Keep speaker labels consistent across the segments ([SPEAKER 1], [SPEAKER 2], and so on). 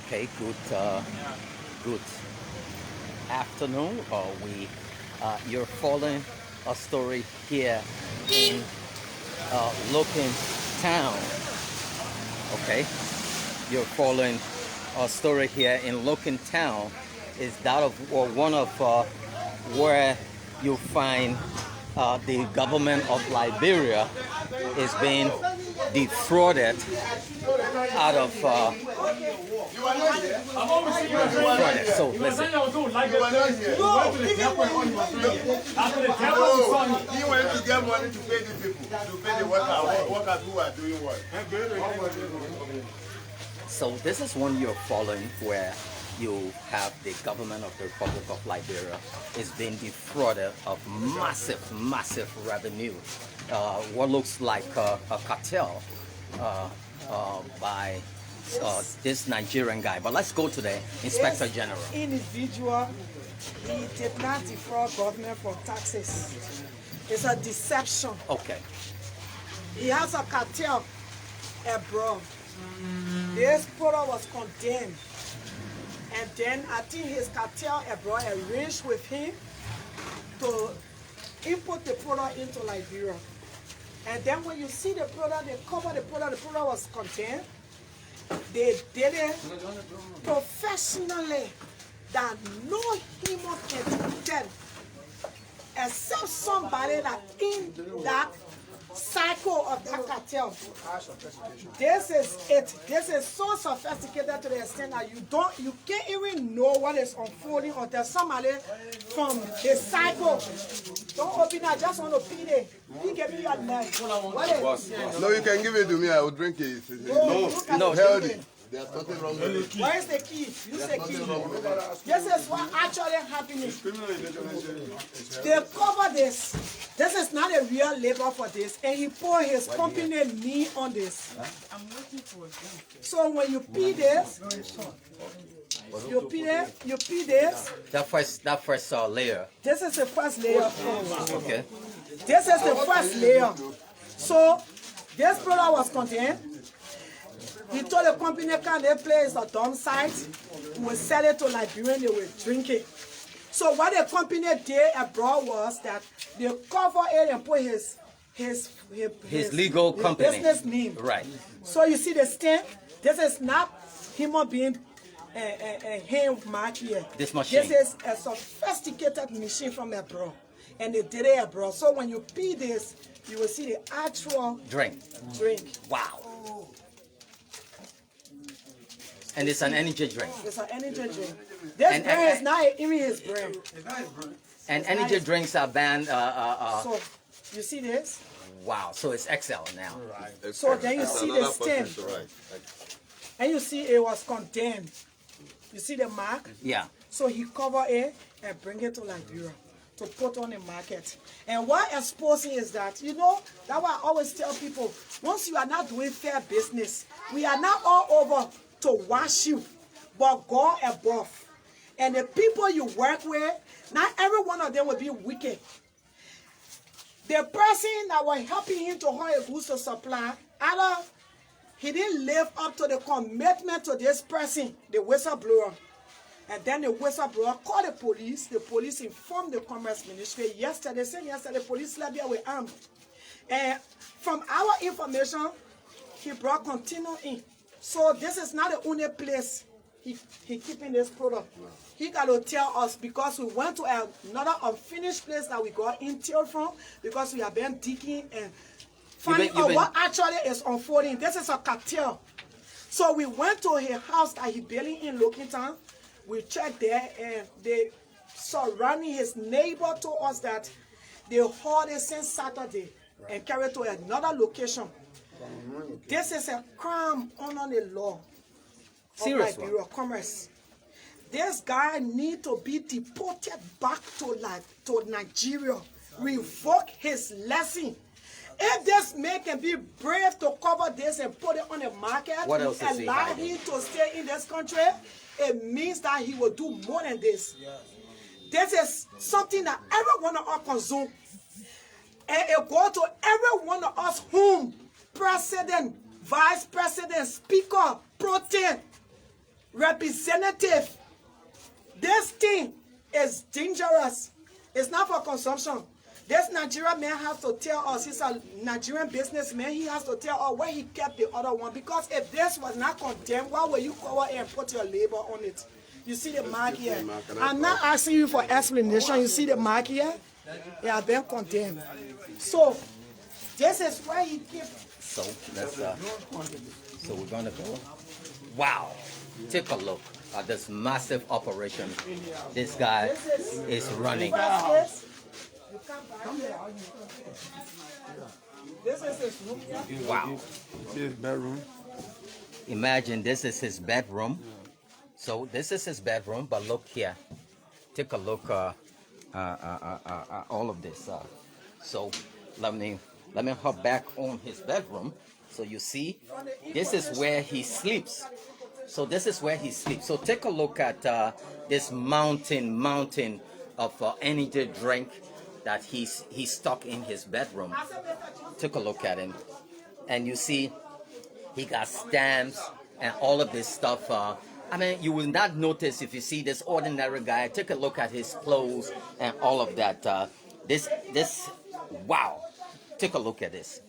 [SPEAKER 1] Okay, good afternoon. You're following a story here in Loken Town. Okay, you're following a story here in Loken Town. Is that of one of where you find the government of Liberia is being defrauded out of defrauded. So listen.
[SPEAKER 2] He went to get money to pay the people, to pay the workers who are doing what.
[SPEAKER 1] So this is one you're following where you have the government of the Republic of Liberia is being defrauded of massive revenue. What looks like a cartel by this Nigerian guy. But let's go to the Inspector General.
[SPEAKER 3] Individual, he did not defraud government for taxes. It's a deception.
[SPEAKER 1] Okay.
[SPEAKER 3] He has a cartel abroad. This product was condemned. And then I think his cartel abroad arranged with him to import the product into Liberia. And then when you see the product, they cover the product was contained. They did it professionally that no human can do except somebody that in that cycle of that cartel. This is it. This is so sophisticated to the extent that you can't even know what is unfolding until somebody from the cycle. Don't open it, I just want to feed it. He gave me your knife. What is it?
[SPEAKER 2] No, you can give it to me, I will drink it.
[SPEAKER 3] No,
[SPEAKER 2] Healthy. There's nothing wrong with it.
[SPEAKER 3] Where is the key? Use the key. This is what actually happening. They cover this. This is not a real labor for this. And he poured his company name on this. I'm waiting for it. So when you pee this, you pee this.
[SPEAKER 1] That first layer.
[SPEAKER 3] This is the first layer.
[SPEAKER 1] Okay.
[SPEAKER 3] This is the first layer. So this product was contained. He told the company can they place a dump site, we will sell it to Liberian, they will drink it. So what the company did abroad was that they cover it and put his
[SPEAKER 1] legal company
[SPEAKER 3] business name.
[SPEAKER 1] Right.
[SPEAKER 3] So you see the stamp. This is not human being hand mark here.
[SPEAKER 1] This machine.
[SPEAKER 3] This is a sophisticated machine from abroad, and they did it abroad. So when you pee this, you will see the actual
[SPEAKER 1] drink. Wow. And it's an energy drink.
[SPEAKER 3] It's an energy drink. This brand is not even his brand.
[SPEAKER 1] And energy drinks are banned.
[SPEAKER 3] So you see this?
[SPEAKER 1] Wow. So it's XL now.
[SPEAKER 2] Right.
[SPEAKER 3] So then you see the stem. And you see it was condemned. You see the mark?
[SPEAKER 1] Yeah.
[SPEAKER 3] So he covered it and bring it to Liberia to put on the market. And what exposing is that, you know, that's why I always tell people, once you are not doing fair business, we are not all over to wash you, but go above. And the people you work with, not every one of them will be wicked. The person that was helping him to hire goods to supply, either he didn't live up to the commitment to this person, the whistleblower. And then the whistleblower called the police informed the Commerce Ministry yesterday, saying yesterday the police left here with armed. And from our information, he brought container in. So this is not the only place he keeping this product. He got to tell us because we went to another unfinished place that we got intel from because we have been digging and finding out what actually is unfolding. This is a cartel. So we went to his house that he building in Loken Town. We checked there and they surrounding his neighbor told us that they hauled it since Saturday and carried to another location. This is a crime under the law of Liberia Commerce. This guy need to be deported back to Nigeria. Revoke his lesson. If this man can be brave to cover this and put it on the market,
[SPEAKER 1] what else is
[SPEAKER 3] allow him to stay in this country, it means that he will do more than this. This is something that every one of us consume. And it goes to every one of us whom president, vice president, speaker, protein, Representative, this thing is dangerous. It's not for consumption. This Nigerian man has to tell us, he's a Nigerian businessman, he has to tell us where he kept the other one. Because if this was not condemned, why will you cover it and put your label on it? You see the mark here. I'm not asking you for explanation. You see the mark here? It has been condemned. So, this is where he kept.
[SPEAKER 1] So, let's, so we're gonna go. Wow. Take a look at this massive operation this guy is running.
[SPEAKER 3] This is his room here.
[SPEAKER 1] Wow.
[SPEAKER 4] His bedroom.
[SPEAKER 1] Imagine this is his bedroom. So this is his bedroom, but look here. Take a look all of this. So let me hop back on his bedroom. So you see, this is where he sleeps. So this is where he sleeps. So take a look at this mountain of energy drink that he's stuck in his bedroom. Take a look at him, and you see he got stamps and all of this stuff. I mean, you will not notice if you see this ordinary guy. Take a look at his clothes and all of that. Wow. Take a look at this.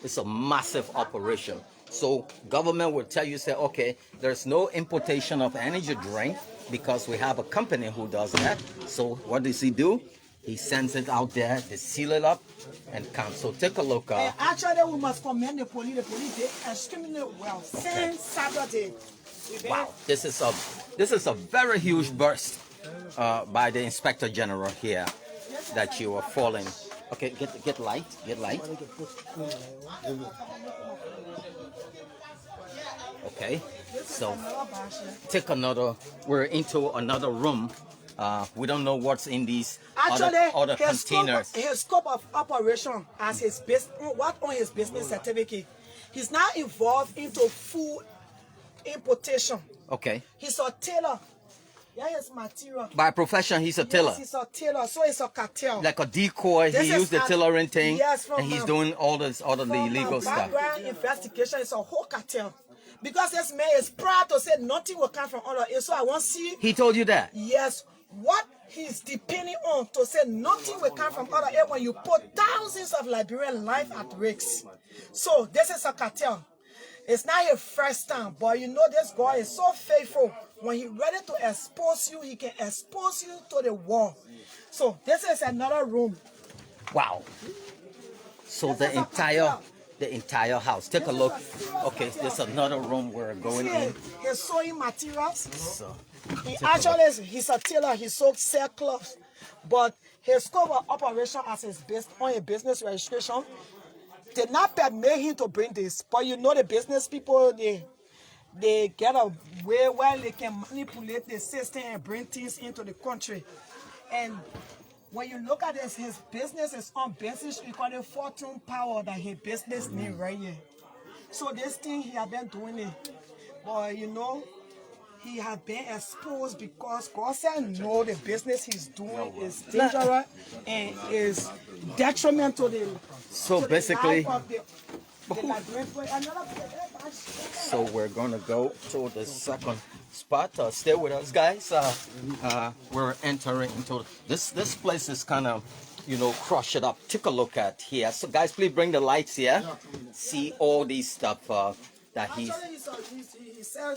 [SPEAKER 1] It's a massive operation. So government will tell you, say, okay, there's no importation of energy drink because we have a company who does that. So what does he do? He sends it out there, they seal it up, and come. So take a look.
[SPEAKER 3] Actually, we must commend the police. The police did extremely well since Saturday.
[SPEAKER 1] Wow, this is a very huge burst by the Inspector General here that you are following. Okay, get light. Okay, so take another. We're into another room. We don't know what's in these other containers.
[SPEAKER 3] His scope of operation as his what on his business certificate. He's now involved into food importation.
[SPEAKER 1] Okay.
[SPEAKER 3] He's a tailor. Yeah, his material.
[SPEAKER 1] By profession, he's a tailor.
[SPEAKER 3] Yes, he's a tailor, so it's a cartel.
[SPEAKER 1] Like a decoy, he used the tailoring thing,
[SPEAKER 3] yes,
[SPEAKER 1] and he's doing all the illegal stuff.
[SPEAKER 3] Background investigation is a whole cartel. Because this man is proud to say nothing will come from other aid. So I want to see.
[SPEAKER 1] He told you that?
[SPEAKER 3] Yes. What he's depending on to say nothing will come from other aid when you put thousands of Liberian life at risk. So this is a cartel. It's not your first time, but you know this guy is so faithful. When he's ready to expose you, he can expose you to the wall. So this is another room.
[SPEAKER 1] Wow. So the entire house. Take a look. Okay, there's another room we're going in.
[SPEAKER 3] His sewing materials.
[SPEAKER 1] So,
[SPEAKER 3] He's a tailor. He sews cloths, but his scope of operation as his based on a business registration did not permit him to bring this. But you know the business people, they get a way where they can manipulate the system and bring things into the country. And when you look at this, his business is on basis, we call it Fortune Power, that his business name right here. So this thing, he has been doing it. But you know, he has been exposed because God said no, the business he's doing is dangerous and is detrimental to the
[SPEAKER 1] basically,
[SPEAKER 3] life of the
[SPEAKER 1] so we're gonna go to the second spot. Stay with us, guys. We're entering into this place is kind of, you know, crush it up. Take a look at here. So guys, please bring the lights here. See all these stuff that he's.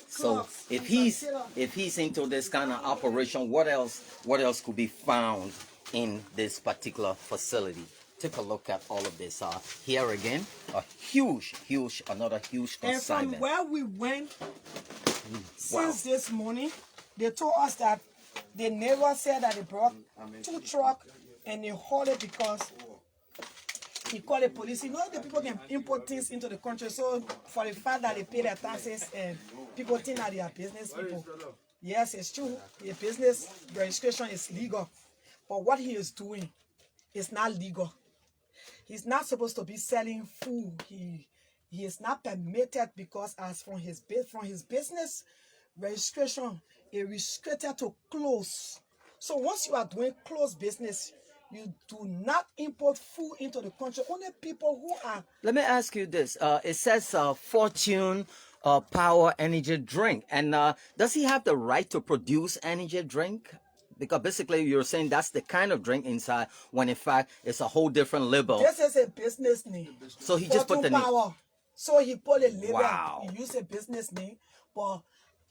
[SPEAKER 1] So if he's into this kind of operation, what else could be found in this particular facility? Take a look at all of this. Here again, another huge consignment.
[SPEAKER 3] And from where we went since this morning, they told us that the neighbor said that they brought 2 trucks and they hauled it because he called the police. You know, the people can import things into the country, so for the fact that they pay their taxes and people think that they are business people. Yes, it's true. The business registration is legal, but what he is doing is not legal. He's not supposed to be selling food. He is not permitted because as from his business registration, it restricted to clothes. So once you are doing clothes business, you do not import food into the country. Only people who are.
[SPEAKER 1] Let me ask you this. It says Fortune power energy drink. And does he have the right to produce energy drink? Because basically you're saying that's the kind of drink inside, when in fact it's a whole different label.
[SPEAKER 3] This is a business name.
[SPEAKER 1] So he just put the
[SPEAKER 3] Fortune
[SPEAKER 1] name.
[SPEAKER 3] Power. So he put a label.
[SPEAKER 1] Wow.
[SPEAKER 3] He used a business name, but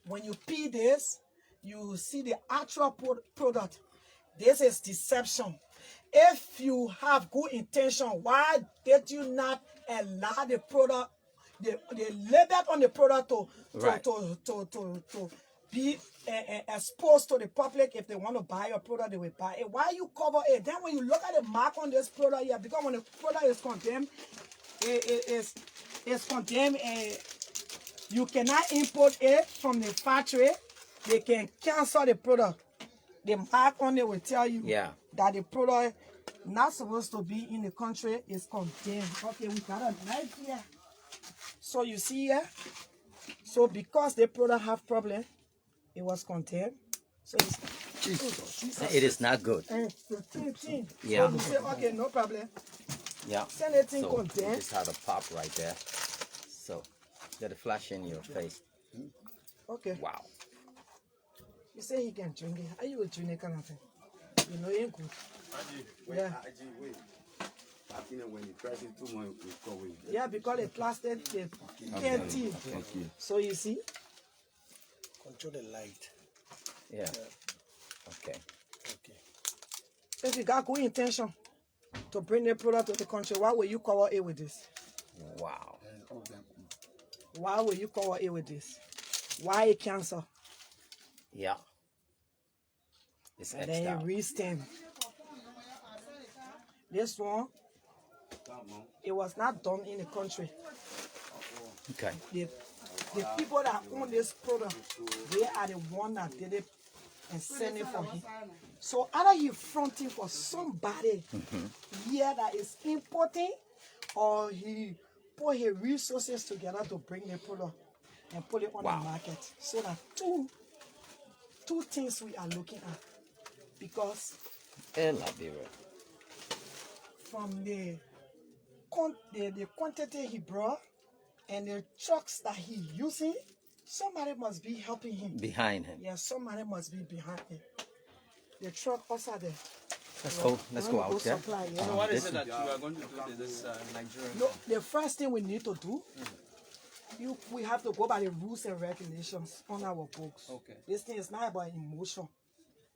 [SPEAKER 3] when you pee this, you see the actual product. This is deception. If you have good intention, why did you not allow the product, the label on the product to be exposed to the public? If they want to buy your product, they will buy it. Why you cover it? Then when you look at the mark on this product here, because when the product is condemned, it's condemned, and you cannot import it from the factory. They can cancel the product. The mark on it will tell you that the product not supposed to be in the country is condemned. Okay, we got a knife here. So you see here, so because the product have problem, it was condemned. So
[SPEAKER 1] It is not good.
[SPEAKER 3] Yeah.
[SPEAKER 1] Yeah.
[SPEAKER 3] So you say, okay, no problem.
[SPEAKER 1] Yeah.
[SPEAKER 3] Send it in
[SPEAKER 1] So
[SPEAKER 3] condemned.
[SPEAKER 1] just had a pop right there. So get a flash in your face.
[SPEAKER 3] Okay.
[SPEAKER 1] Wow.
[SPEAKER 3] You say you can drink it. How you will drink it kind of thing? You know it ain't good. Yeah.
[SPEAKER 2] When you press it too much, it go away.
[SPEAKER 3] Yeah, because the plastic, the canteen. So you see?
[SPEAKER 4] Control the light.
[SPEAKER 1] Yeah. Okay.
[SPEAKER 3] If you got good intention to bring the product to the country, why will you cover it with this?
[SPEAKER 1] Wow.
[SPEAKER 3] Why will you cover it with this? Why it cancer?
[SPEAKER 1] Yeah. It's
[SPEAKER 3] And
[SPEAKER 1] etched
[SPEAKER 3] then
[SPEAKER 1] out.
[SPEAKER 3] you re-stem. This one, it was not done in the country.
[SPEAKER 1] Okay.
[SPEAKER 3] The people that own this product, they are the one that did it and sent it for him. So either he fronting for somebody here that is importing, or he put his resources together to bring the product and put it on the market. So that two things we are looking at. Because
[SPEAKER 1] LIBERIA.
[SPEAKER 3] from the quantity he brought and the trucks that he using, somebody must be helping him.
[SPEAKER 1] Behind him.
[SPEAKER 3] Yeah, somebody must be behind him. The truck also there.
[SPEAKER 1] Let's go. Let's go out there.
[SPEAKER 3] Supply, yeah.
[SPEAKER 5] So what is it that you are going to do to this Nigerian?
[SPEAKER 3] No, the first thing we need to do, we have to go by the rules and regulations on our books.
[SPEAKER 5] Okay.
[SPEAKER 3] This thing is not about emotion.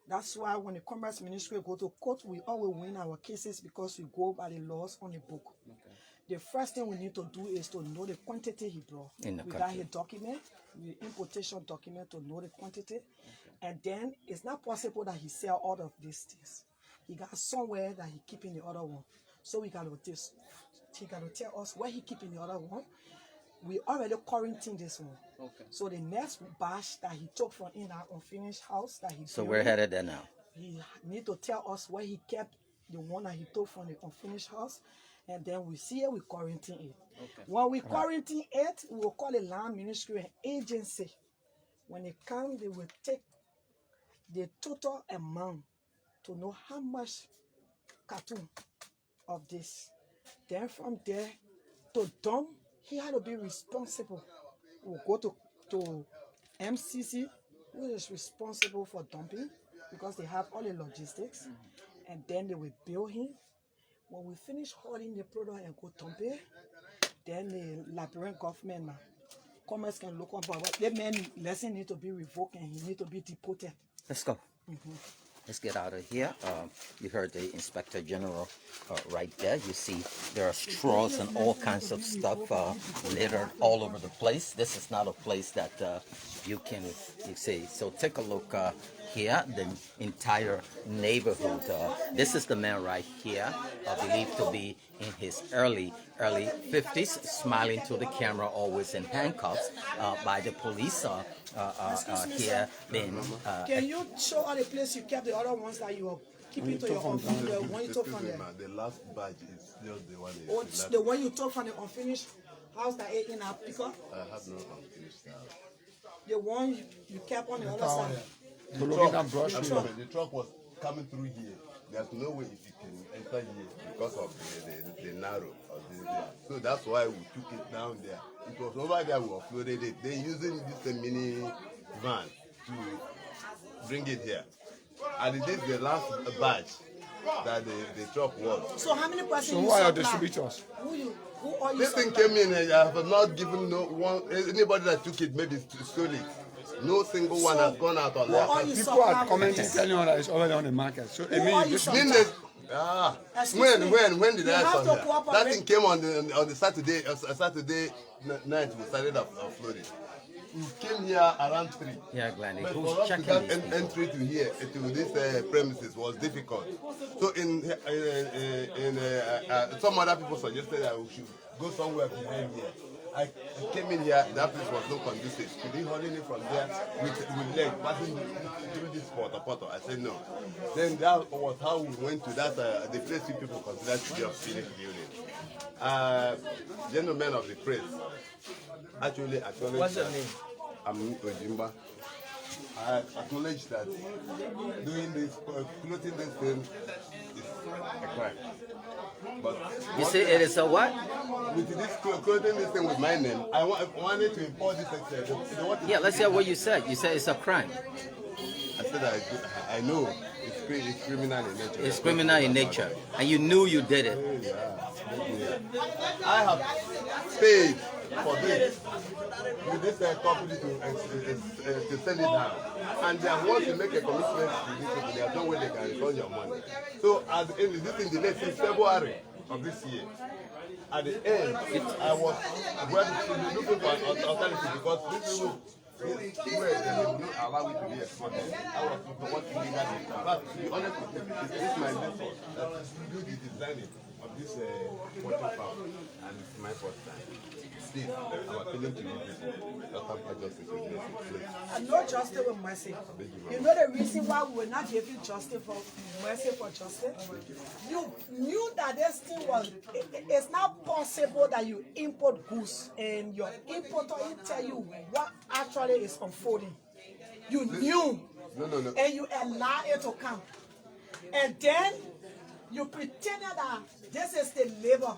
[SPEAKER 3] That's why when the Commerce Ministry go to court, we always win our cases because we go by the laws on the book.
[SPEAKER 5] Okay.
[SPEAKER 3] The first thing we need to do is to know the quantity he brought.
[SPEAKER 1] In the
[SPEAKER 3] We got
[SPEAKER 1] country.
[SPEAKER 3] his document, the importation document to know the quantity. And then it's not possible that he sell all of these things. He got somewhere that he keeping the other one. So he got to tell us where he keeping the other one. We already quarantine this one.
[SPEAKER 5] Okay.
[SPEAKER 3] So the next batch that he took from in our unfinished house that he
[SPEAKER 1] So
[SPEAKER 3] built,
[SPEAKER 1] we're headed there now.
[SPEAKER 3] he need to tell us where he kept the one that he took from the unfinished house, and then we see it, we quarantine it.
[SPEAKER 5] Okay.
[SPEAKER 3] When we quarantine it, we will call the land ministry an agency. When they come, they will take the total amount to know how much carton of this. Then from there to dump, he had to be responsible. We'll go to MCC, who is responsible for dumping, because they have all the logistics, and then they will bill him. When we finish hauling the product and go dump it, then the Liberian government now, Commerce can look up, but that man lesson need to be revoked and he need to be deported.
[SPEAKER 1] Let's go. Let's get out of here. You heard the Inspector General right there. You see there are straws and all kinds of stuff littered all over the place. This is not a place that you see. So take a look here, the entire neighborhood. This is the man right here, believed to be in his early 50s, smiling to the camera, always in handcuffs by the police. Here being
[SPEAKER 3] Can you show all the place you kept the other ones that you are keeping to your own, the one you took from there?
[SPEAKER 2] The last batch is just the one.
[SPEAKER 3] Or the one you took from the unfinished house that ate in our pickup?
[SPEAKER 2] I have no unfinished house.
[SPEAKER 3] The one you kept on the other side?
[SPEAKER 2] The truck was coming through here. there's no way if you can enter here because of the narrow of this there. So that's why we took it down there. It was over there we offloaded it. They're using this mini van to bring it here. And this is the last batch that the truck was.
[SPEAKER 3] So how many persons
[SPEAKER 4] So
[SPEAKER 3] you
[SPEAKER 4] who are your
[SPEAKER 3] supply?
[SPEAKER 4] distributors?
[SPEAKER 3] Who are you
[SPEAKER 2] This thing
[SPEAKER 3] supply?
[SPEAKER 2] came in and I have not given no one, anybody that took it maybe stole it. No single one has gone out on
[SPEAKER 3] who
[SPEAKER 2] that.
[SPEAKER 3] are you
[SPEAKER 4] People are
[SPEAKER 3] supply
[SPEAKER 4] commenting,
[SPEAKER 3] with?
[SPEAKER 4] telling you that it's already on the market. So, I
[SPEAKER 3] Who
[SPEAKER 4] mean,
[SPEAKER 3] are
[SPEAKER 4] you
[SPEAKER 3] you
[SPEAKER 4] just
[SPEAKER 3] supply?
[SPEAKER 2] Mean that,
[SPEAKER 3] Excuse me.
[SPEAKER 2] when did
[SPEAKER 3] You
[SPEAKER 2] I
[SPEAKER 3] have
[SPEAKER 2] come
[SPEAKER 3] to
[SPEAKER 2] here?
[SPEAKER 3] cooperate.
[SPEAKER 2] That thing came on the Saturday night we started offloading. We came here around 3.
[SPEAKER 1] Yeah, Glenn,
[SPEAKER 2] But
[SPEAKER 1] who's
[SPEAKER 2] for us to
[SPEAKER 1] checking
[SPEAKER 2] get
[SPEAKER 1] these people?
[SPEAKER 2] entry to here, to this premises was difficult. So some other people suggested that we should go somewhere behind here. I came in here, that place was not conducive. To be holding it from there with leg, passing through this porta. I said no. Then that was how we went to that, the place people consider to be a finished building. Gentlemen of the press, actually acknowledge
[SPEAKER 5] What's your
[SPEAKER 2] that
[SPEAKER 5] name?
[SPEAKER 2] I'm Ojimba. I acknowledge that doing this, clothing this thing is a crime. But
[SPEAKER 1] You say it is a what?
[SPEAKER 2] with this clothing this thing with my name, I wanted to import this excess.
[SPEAKER 1] Yeah, let's hear what you said. You said it's a crime.
[SPEAKER 2] I said I know it's criminal in nature.
[SPEAKER 1] It's criminal in nature. And you knew you did it.
[SPEAKER 2] I have paid for this with this company to send it down. And then once you make a commitment to these people, there's no way they can return your money. So at the end, this thing delayed since February of this year. At the end, I was looking for an alternative because this is where they will not allow it to be exported. I was watching legally. But to be honest with you, this is my method that do the designing of this water fowl, and it's my first time. Please, I'm appealing to you people. Not justice with mercy, please.
[SPEAKER 3] And no justice with mercy. You know the reason why we will not give you justice for mercy for justice? You knew that this thing was, it's not possible that you import goods and your importer will tell you what actually is unfolding. You knew.
[SPEAKER 2] No.
[SPEAKER 3] And you allowed it to come. And then you pretended that this is the labor,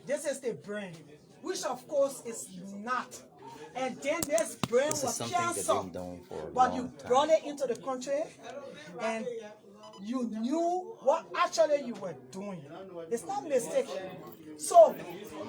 [SPEAKER 3] this is the brand, which of course is not. And then this brand
[SPEAKER 1] This is
[SPEAKER 3] was
[SPEAKER 1] something that
[SPEAKER 3] canceled.
[SPEAKER 1] they've done for a
[SPEAKER 3] But
[SPEAKER 1] long
[SPEAKER 3] you
[SPEAKER 1] time.
[SPEAKER 3] brought it into the country and you knew what actually you were doing. It's not a mistake. So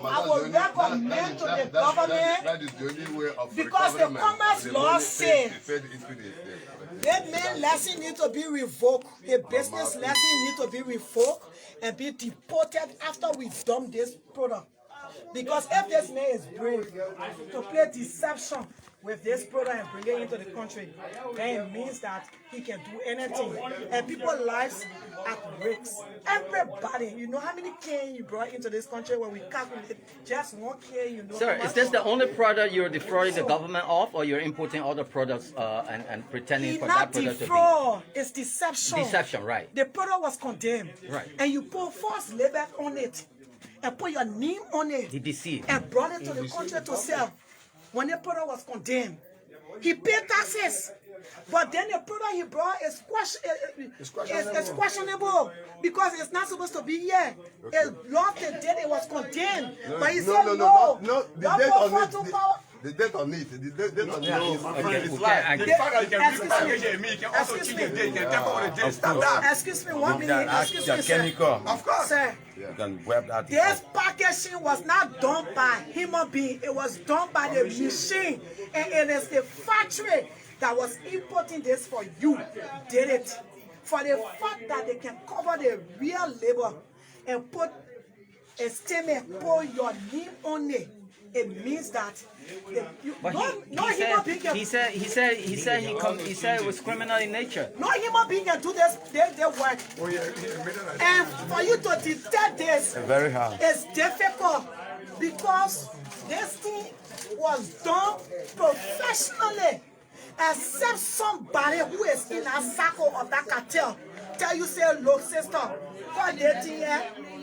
[SPEAKER 3] I would recommend to the government,
[SPEAKER 2] that is the only way of
[SPEAKER 3] because the
[SPEAKER 2] recovering
[SPEAKER 3] commerce
[SPEAKER 2] the
[SPEAKER 3] law
[SPEAKER 2] money
[SPEAKER 3] says
[SPEAKER 2] paid into the state.
[SPEAKER 3] that man lesson need to be revoked. The business lesson need to be revoked and be deported after we dump this product. Because if this man is brave to play deception with this product and bring it into the country, then it means that he can do anything. And people's lives at risk. Everybody, you know how many cans you brought into this country when we calculate just one can, you know.
[SPEAKER 1] Sir,
[SPEAKER 3] how
[SPEAKER 1] is
[SPEAKER 3] much?
[SPEAKER 1] this the only product you're defrauding the government of, or you're importing other products and pretending
[SPEAKER 3] It's
[SPEAKER 1] for
[SPEAKER 3] not
[SPEAKER 1] that product to
[SPEAKER 3] defraud, it's deception.
[SPEAKER 1] be deception, right?
[SPEAKER 3] The product was condemned.
[SPEAKER 1] Right.
[SPEAKER 3] And you put false label on it and put your name on it.
[SPEAKER 1] He deceived.
[SPEAKER 3] And brought it to the country to sell. When the product was condemned, he paid taxes. But then the product he brought is questionable because it's not supposed to be here. It lost the date it was condemned. But he said no.
[SPEAKER 2] The
[SPEAKER 3] Don't
[SPEAKER 2] date
[SPEAKER 3] go
[SPEAKER 2] on
[SPEAKER 3] for
[SPEAKER 2] it.
[SPEAKER 3] too power.
[SPEAKER 2] The date on it. The date on it.
[SPEAKER 3] Excuse me, 1 minute. Excuse me, sir.
[SPEAKER 6] Of course.
[SPEAKER 3] Sir,
[SPEAKER 6] You can web that.
[SPEAKER 3] this packaging was not done by human being. It was done by the machine. And it is the factory that was importing this for you. Did it. For the fact that they can cover the real labor and put a statement, put your name on it. It means that
[SPEAKER 1] But he said it was criminal in nature.
[SPEAKER 3] no human being can do this their work. And for you to detect this,
[SPEAKER 6] Very hard.
[SPEAKER 3] it's difficult because this thing was done professionally. Except somebody who is in a circle of that cartel tell you, say, look, sister, put that thing here,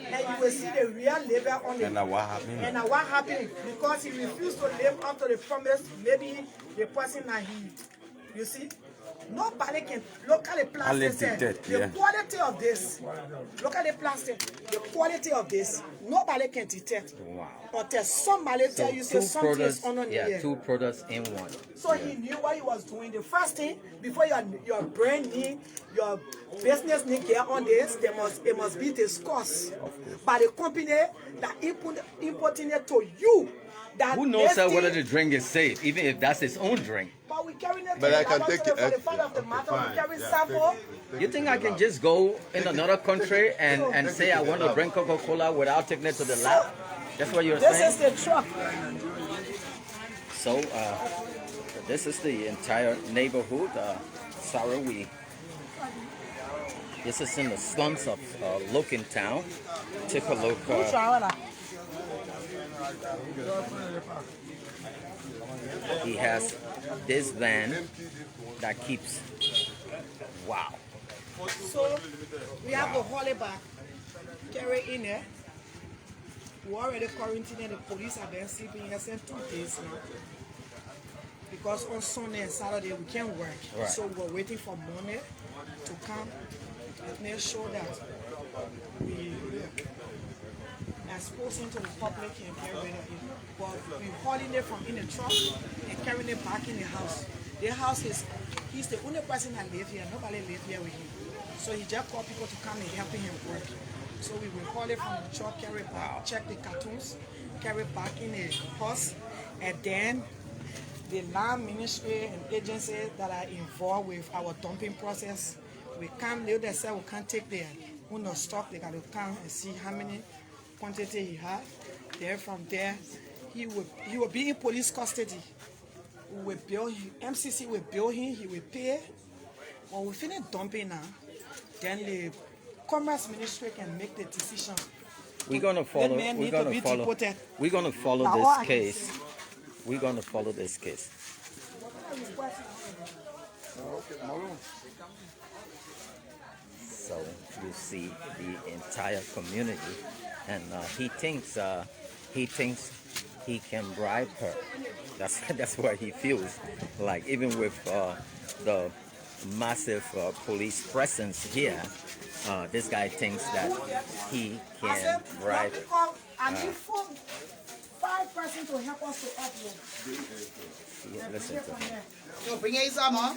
[SPEAKER 3] and you will see the real labor on it.
[SPEAKER 6] And now what happened?
[SPEAKER 3] And now what happened? Because he refused to live up to the promise, maybe the person that he, you see? Nobody can look at the plastic. The quality of this. Look at the plastic. The quality of this. Nobody can detect.
[SPEAKER 1] Wow.
[SPEAKER 3] Until somebody tell you say something is on here.
[SPEAKER 1] 2 products in one.
[SPEAKER 3] So he knew what he was doing. The first thing, before your brand need, your business need get on this, it must be discussed by the company that importing it to you. That
[SPEAKER 1] Who knows whether the drink is safe, even if that's his own drink?
[SPEAKER 3] But we carry it.
[SPEAKER 2] But I can take it.
[SPEAKER 3] For the fact of the matter, we carry sample.
[SPEAKER 1] You think I can just go in another country and say I want to drink Coca-Cola without taking it to the lab? That's what you're saying?
[SPEAKER 3] This is the truck.
[SPEAKER 1] So, this is the entire neighborhood. Sarawi. This is in the slums of Loken Town. Take a look. He has this van that keeps. Wow.
[SPEAKER 3] So we have to haul it back, carry it in there. We already quarantined. The police have been sleeping here since 2 days now. Because on Sunday and Saturday we can't work.
[SPEAKER 1] Right.
[SPEAKER 3] So we're waiting for Monday to come and make sure that we expose it to the public and get rid of it. But we're hauling it from in the truck and carrying it back in the house. The house he's the only person that lives here. Nobody lives here with him. So he just called people to come and help him work. So we will haul it from the truck, carry it back, check the cartoons, carry it back in the house, and then the land ministry and agencies that are involved with our dumping process, we come, they say we can't take their own stock, they got to come and see how many quantity he had. Then from there, he will be in police custody. We will bill him, MCC will bill him, he will pay. When we finish dumping now, then the Commerce Ministry can make the decision.
[SPEAKER 1] We're gonna follow. We're gonna follow this case. We're gonna follow this case. So you see the entire community, and he thinks he can bribe her. That's what he feels like. Even with the massive police presence here, this guy thinks that he can bribe.
[SPEAKER 3] I need 5 persons to help us to upload.
[SPEAKER 1] Listen to him.
[SPEAKER 6] So bring it some, huh?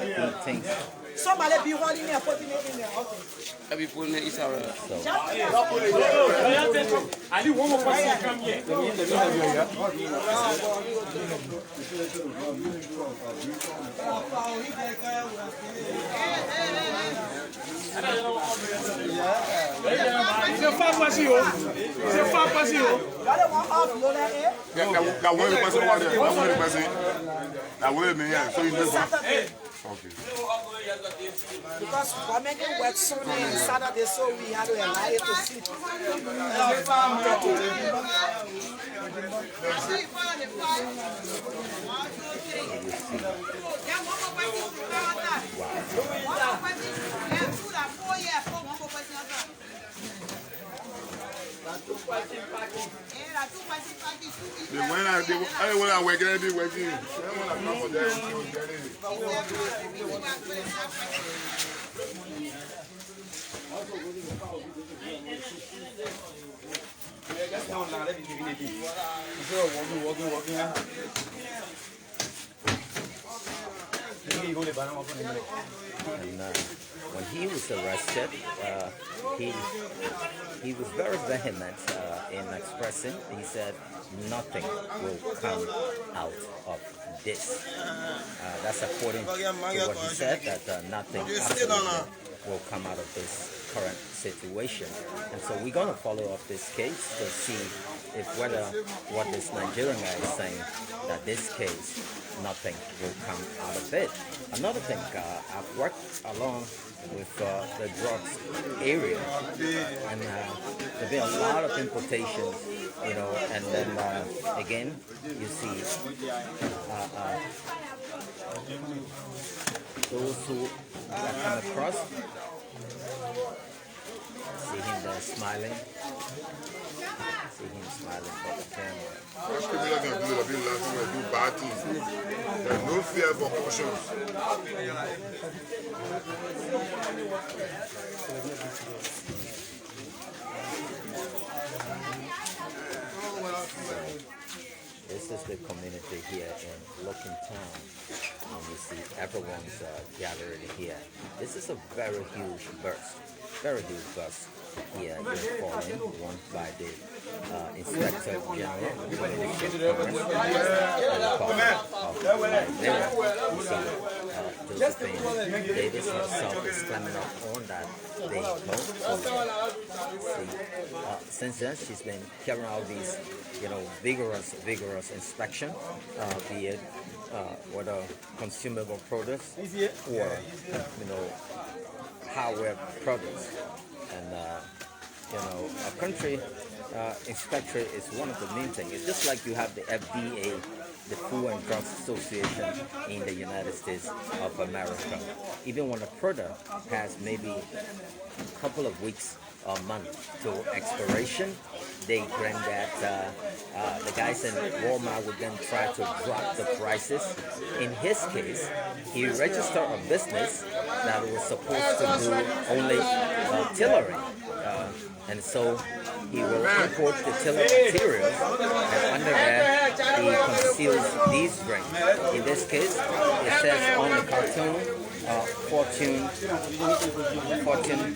[SPEAKER 1] He thinks.
[SPEAKER 3] Somebody be holding it and putting it in there. Okay.
[SPEAKER 5] I be putting it inside.
[SPEAKER 7] I need one more person to come here. C'est pas facile. C'est pas facile.
[SPEAKER 3] Because government work Sunday and Saturday, so we had to allow it to sit.
[SPEAKER 2] When I work, I be working. When I come for them,
[SPEAKER 1] And when he was arrested, he was very vehement in expressing. He said nothing will come out of this. That's according to what he said, that nothing absolutely will come out of this current situation. And so we're going to follow up this case to see if whether what this Nigerian guy is saying, that this case, nothing will come out of it. Another thing, I've worked along with the drugs area, and there've been a lot of importations, you know, and then again, you see those who come across, see him there smiling, see see him smiling for the camera.
[SPEAKER 2] Most criminals can do it, they'll be laughing when they do bad things. There's no fear for caution.
[SPEAKER 1] This is the community here in Looking Town. And you see everyone's gathered here. This is a very huge bus here in Fallen, won by the Inspector General of the Ministry of Commerce of Liberia. Josephine Davis herself is climbing up on that vehicle. Since then, she's been carrying out these, vigorous inspection, be it whether consumable products or, hardware products. And, a country inspectorate is one of the main things. It's just like you have the FDA, the Food and Drug Association in the United States of America. Even when a product has maybe a couple of weeks or month to expiration, they grant that the guys in Walmart would then try to drop the prices. In his case, he registered a business that was supposed to do only tailoring. And so he will import the tailor materials, and under that he conceals these drinks. In this case, it says on the cartoon, Fortune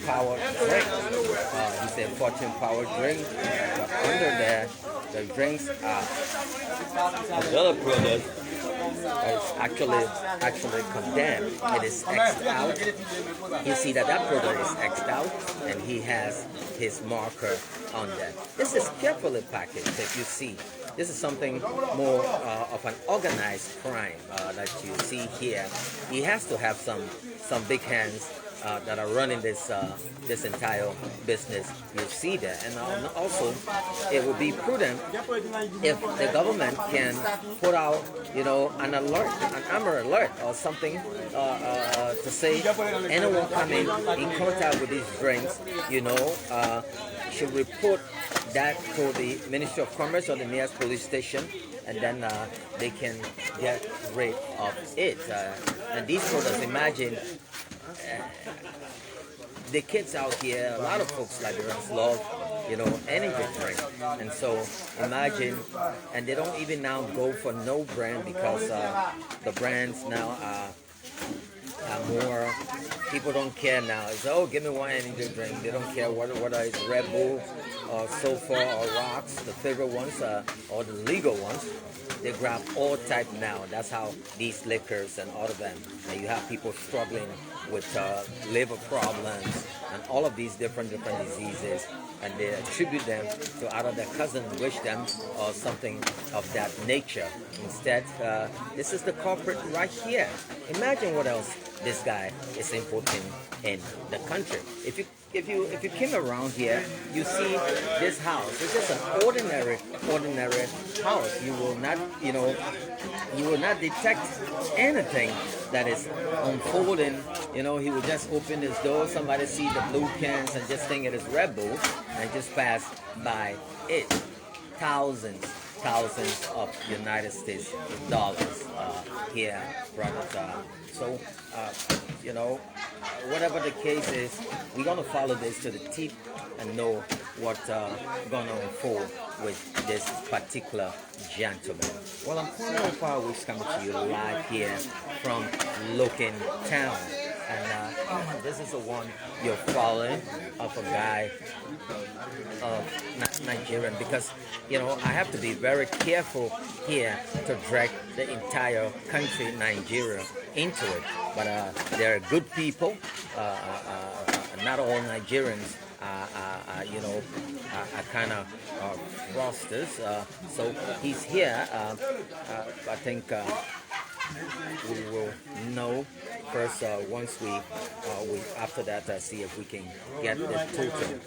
[SPEAKER 1] Power drink. He said Fortune Power drink, but under there, the drinks are another product is actually condemned. It is X'd out. You see that product is X'd out, and he has his marker on that. This is carefully packaged. If you see, this is something more of an organized crime that you see here. He has to have some big hands that are running this entire business. You see that, and also it would be prudent if the government can put out, an alert, an Amber Alert or something to say anyone coming in contact with these drinks, should report that to the Ministry of Commerce or the nearest police station, and then they can get rid of it. And these products, imagine. The kids out here, a lot of folks, Liberians, love, energy drink. And so imagine, and they don't even now go for no brand because the brands now are more, people don't care now. It's, give me one energy drink. They don't care whether it's Red Bull or Sulfur or Rocks, the favorite ones, or the legal ones. They grab all type now. That's how these liquors and all of them. And you have people struggling with liver problems and all of these different diseases, and they attribute them to either their cousin wish them or something of that nature. Instead, this is the culprit right here. Imagine what else this guy is importing in the country. If you came around here, you see this house. It's just an ordinary house. You will not, you will not detect anything that is unfolding. He will just open his door. Somebody see the blue cans and just think it is Red Bull and just pass by it. Thousands of United States dollars here, brother. So, whatever the case is, we're going to follow this to the teeth and know what's going to unfold with this particular gentleman. Well, I'm calling on Fireworks coming to you live here from Looking Town. And this is the one you're following of a guy of Nigerian, because I have to be very careful here to drag the entire country Nigeria into it. But there are good people. Not all Nigerians are kind of fraudsters. So he's here. I think we will know first once we after that see if we can get the total.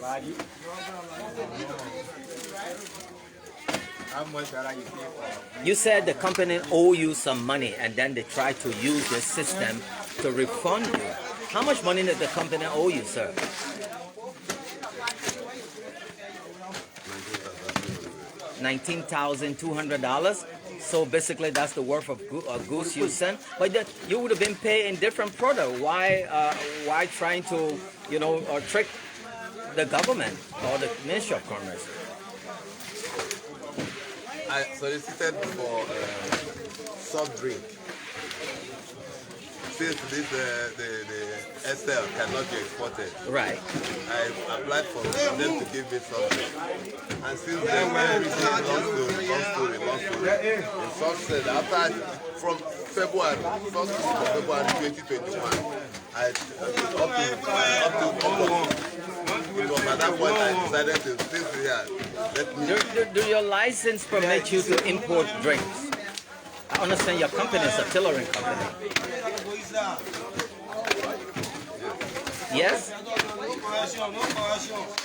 [SPEAKER 6] How much are you paying for?
[SPEAKER 1] You said the company owe you some money, and then they try to use the system to refund you. How much money did the company owe you, sir? $19,200. So basically, that's the worth of goods you sent. But then you would have been paid in different product. Why trying to, trick the government or the Ministry of Commerce?
[SPEAKER 2] I solicited for soft drink. Since this the SL cannot be exported,
[SPEAKER 1] Right.
[SPEAKER 2] I applied for them to give me soft drink. And since then, everything long story. In soft said from February 1st of February 2021, by that point I decided to since let me.
[SPEAKER 1] Do your license permit you to import drinks? I understand your company is a tailoring company. Yes?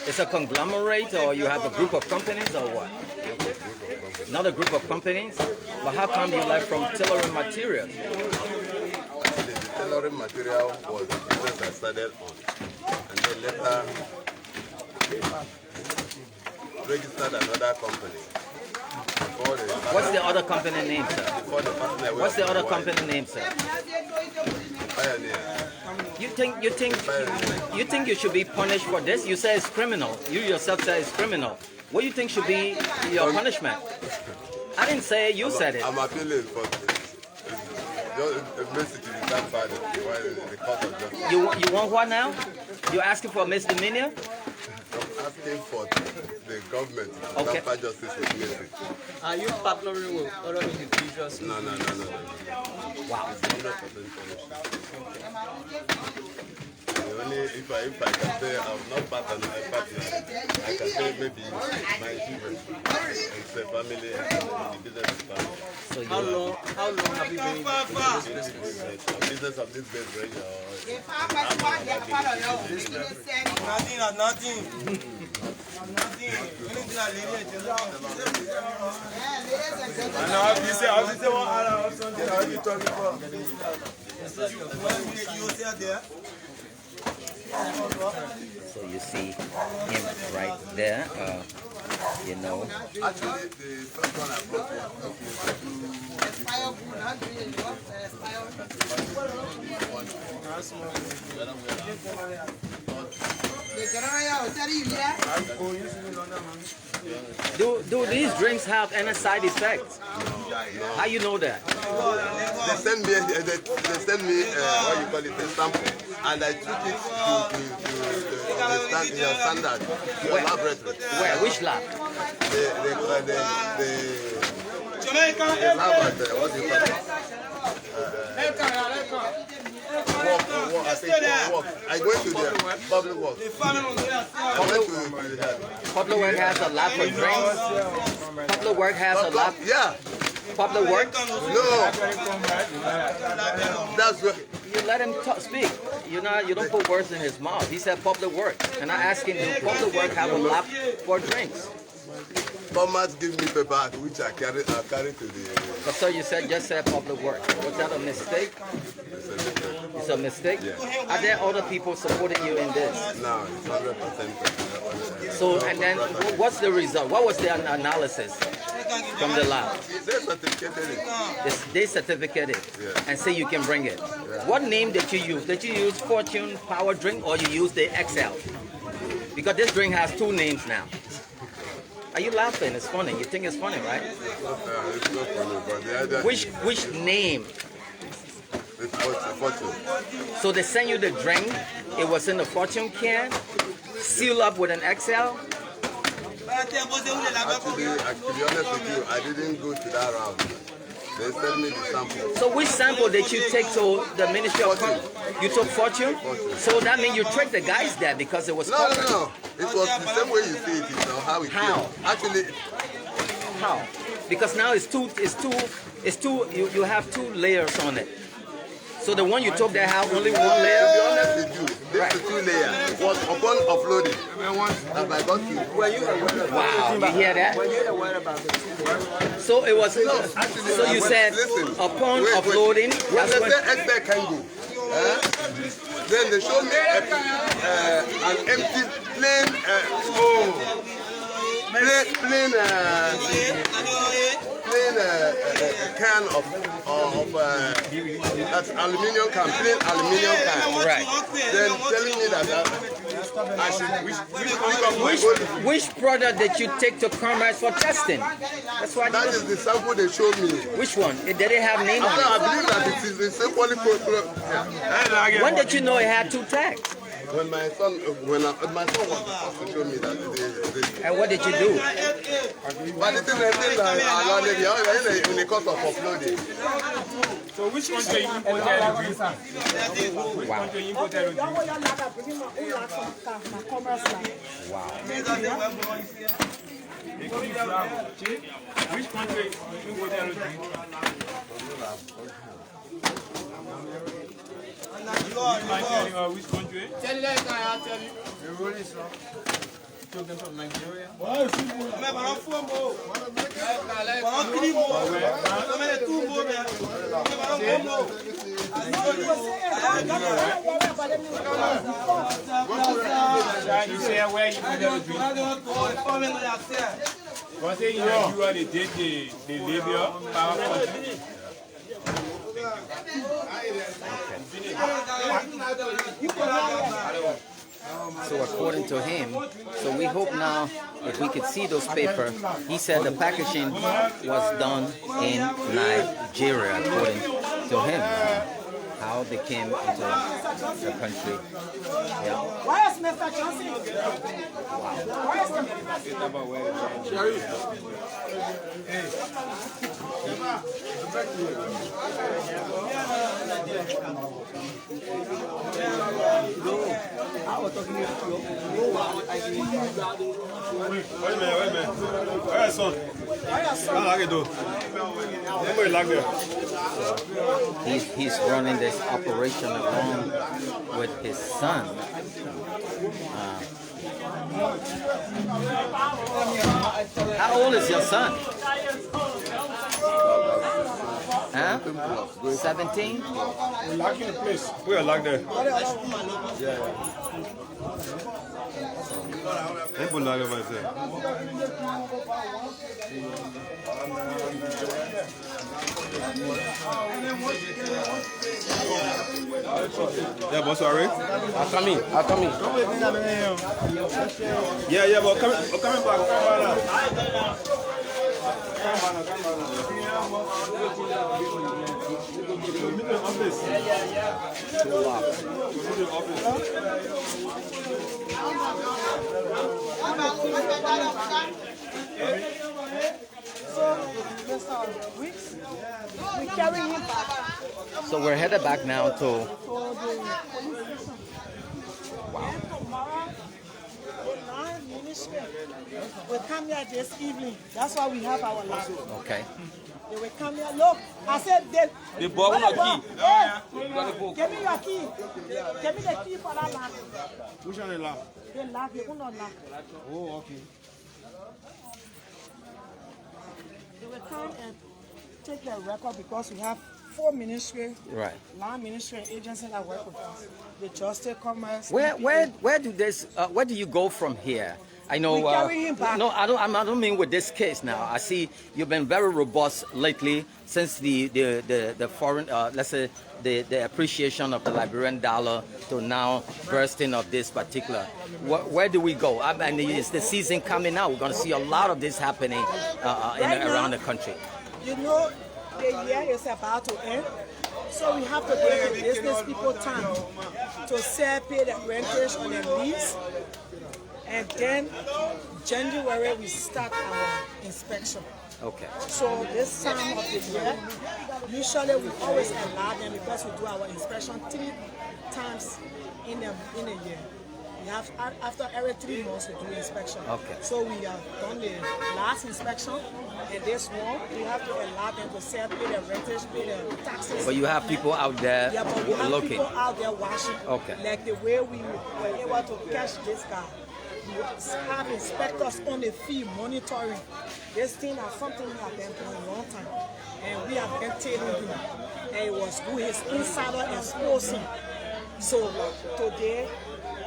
[SPEAKER 1] It's a conglomerate, or you have a group of companies, or what? Not a group of companies? But how come you left from tailoring materials?
[SPEAKER 2] Actually, the tailoring material was the business I started on. And then later registered another company.
[SPEAKER 1] What's the other company name, sir? What's the other company name, sir?
[SPEAKER 2] Pioneer.
[SPEAKER 1] You think you should be punished for this? You say it's criminal. You yourself say it's criminal. What do you think should be your punishment? I didn't say it, you said it.
[SPEAKER 2] I'm appealing for the message to be done by the court of justice.
[SPEAKER 1] You want what now? You're asking for a misdemeanor?
[SPEAKER 2] I'm asking for the government to
[SPEAKER 1] Okay.
[SPEAKER 2] stand by justice with me.
[SPEAKER 8] Are you partnering with other individuals?
[SPEAKER 2] No.
[SPEAKER 1] Wow.
[SPEAKER 2] 100% only if I can say I'm not partner, I can say maybe my children. It's a family and the business is family.
[SPEAKER 1] So
[SPEAKER 8] How long have you been in this business?
[SPEAKER 2] The business of this base range
[SPEAKER 1] So you see him right there,
[SPEAKER 2] Actually, the first one I brought
[SPEAKER 1] Do these drinks have any side effects? How you know that?
[SPEAKER 2] They send me what you call it, a sample, and I took it to your standard, to your laboratory.
[SPEAKER 1] Where? Which lab?
[SPEAKER 2] The lab at what do you call it? I went to the public work.
[SPEAKER 1] Public Work has a lab for drinks. Public Work has a lab.
[SPEAKER 2] Yeah.
[SPEAKER 1] Public Work?
[SPEAKER 2] No. That's what.
[SPEAKER 1] You let him speak. You don't put words in his mouth. He said Public Work, and I asked him, do Public Work have a lab for drinks?
[SPEAKER 2] Thomas give me paper which I carry to the.
[SPEAKER 1] But so you just said Public Work. Was that a mistake? It's a mistake?
[SPEAKER 2] Yeah.
[SPEAKER 1] Are there other people supporting you in this?
[SPEAKER 2] No, it's 100%.
[SPEAKER 1] So, and then what's the result? What was their analysis from the lab?
[SPEAKER 2] They certificated it.
[SPEAKER 1] They certificate it and say you can bring it. What name did you use? Did you use Fortune Power Drink or you use the XL? Because this drink has two names now. Are you laughing? It's funny. You think it's funny, right?
[SPEAKER 2] It's not funny, but the other
[SPEAKER 1] Which name?
[SPEAKER 2] It's Fortune.
[SPEAKER 1] So they sent you the drink. It was in the Fortune can, sealed up with an XL.
[SPEAKER 2] Actually, to be honest with you, I didn't go to that round. They sent me the sample.
[SPEAKER 1] So which sample did you take to the Ministry of Commerce? You took Fortune? So that means you tricked the guys there because it was covered.
[SPEAKER 2] No. It was the same way you see it. It's how it
[SPEAKER 1] How?
[SPEAKER 2] came. Actually,
[SPEAKER 1] How? Because now you have two layers on it. So the one you took there have only one
[SPEAKER 2] to be
[SPEAKER 1] layer?
[SPEAKER 2] honest with you, this is 2 layer. It was upon uploading that I got to.
[SPEAKER 8] Were you aware of
[SPEAKER 1] Wow, you hear that?
[SPEAKER 8] Were you aware about the two?
[SPEAKER 1] So it was,
[SPEAKER 2] Actually,
[SPEAKER 1] so you said
[SPEAKER 2] listen,
[SPEAKER 1] upon
[SPEAKER 2] wait.
[SPEAKER 1] uploading,
[SPEAKER 2] When
[SPEAKER 1] that's
[SPEAKER 2] they
[SPEAKER 1] when,
[SPEAKER 2] say XL can go, then they showed me an empty plain plain can of that's aluminium can, plain aluminium can.
[SPEAKER 1] Right.
[SPEAKER 2] Then telling me that I should
[SPEAKER 1] Which product did you take to commerce for testing? That's why.
[SPEAKER 2] that is the sample they showed me.
[SPEAKER 1] Which one? Did it have name on
[SPEAKER 2] I
[SPEAKER 1] it?
[SPEAKER 2] believe that it is the same quality.
[SPEAKER 1] When did you know it had 2 tags?
[SPEAKER 2] When my son was the first to show me that
[SPEAKER 1] And what did you do?
[SPEAKER 2] but the thing is in the cost of uploading.
[SPEAKER 7] So which country you imported? Which country you imported?
[SPEAKER 1] Wow.
[SPEAKER 7] Which country you imported? Which country?
[SPEAKER 6] Tell you that I tell you. The rule is took them from Nigeria.
[SPEAKER 7] You say where you put them? Because in Nigeria they did the Libya power country.
[SPEAKER 1] So according to him, so we hope now if we could see those papers, he said the packaging was done in Nigeria, according to him. How they came into the country. Yeah.
[SPEAKER 3] Where is Mr. Johnson? Where is
[SPEAKER 4] Wait a minute. Where is son?
[SPEAKER 1] He's running this operation along with his son. How old is your son? Huh? 17?
[SPEAKER 4] We're locking the place. We are locked there. People locked over there. Yeah, boss, sorry.
[SPEAKER 5] I'll come in.
[SPEAKER 4] Yeah, but coming back.
[SPEAKER 3] we carry him back?
[SPEAKER 1] So we're headed back now to.
[SPEAKER 3] Wow. Tomorrow, we come here this evening. That's why we have our lab.
[SPEAKER 1] Okay.
[SPEAKER 3] They will come here. Look, I said
[SPEAKER 5] The ball will not key.
[SPEAKER 3] Hey, give me your key. Give me the key for that lab.
[SPEAKER 4] Which one is locked?
[SPEAKER 3] The lab, you will not lock.
[SPEAKER 4] Oh, okay.
[SPEAKER 3] They will come and take the record because we have 4 ministry,
[SPEAKER 1] Right.
[SPEAKER 3] land ministry and agencies that work with us. The Justice, Commerce.
[SPEAKER 1] Where do you go from here? I know.
[SPEAKER 3] We carry him back.
[SPEAKER 1] No, I don't mean with this case now. I see you've been very robust lately since the foreign, let's say the appreciation of the Liberian dollar to now bursting of this particular. Where do we go? I mean, is the season coming out? We're going to see a lot of this happening around the country.
[SPEAKER 3] You know, the year is about to end. So we have to give the business people time to pay the rentage on the lease. And then January we start our inspection.
[SPEAKER 1] Okay.
[SPEAKER 3] So this time of the year, usually we always allow them because we do our inspection 3 times in a year. We have after every 3 months we do inspection.
[SPEAKER 1] Okay.
[SPEAKER 3] So we have done the last inspection, and this one we have to allow them to pay the rentage, pay the taxes.
[SPEAKER 1] But you have people out there
[SPEAKER 3] Yeah, but we have
[SPEAKER 1] looking.
[SPEAKER 3] people out there watching.
[SPEAKER 1] Okay.
[SPEAKER 3] Like the way we were able to catch this guy. We have inspectors on the field monitoring. This thing is something we have been doing a long time. And we have been telling him. And it was good. His insider exposing. So today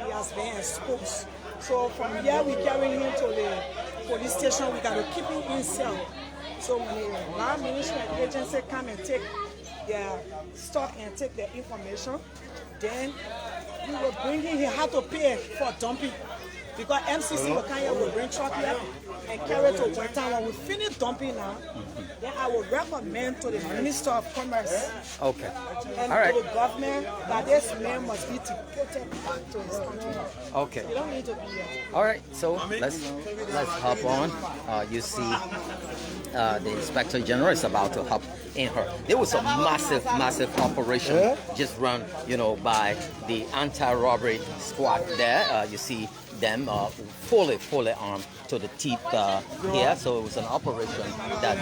[SPEAKER 3] he has been exposed. So from here we carry him to the police station, we got to keep him in cell. So when the law management agency come and take their stock and take their information, then we will bring him, he had to pay for dumping. Because MCC will come here, will bring truck here and carry to Joytown. When we finish dumping now, then I will recommend to the Minister of Commerce and to the government that this man must be deported back to his country.
[SPEAKER 1] Okay.
[SPEAKER 3] You don't need to be here.
[SPEAKER 1] All right, so let's hop on. You see, the Inspector General is about to hop in her. There was a massive operation just run, by the anti-robbery squad there. You see them fully armed to the teeth here. So it was an operation that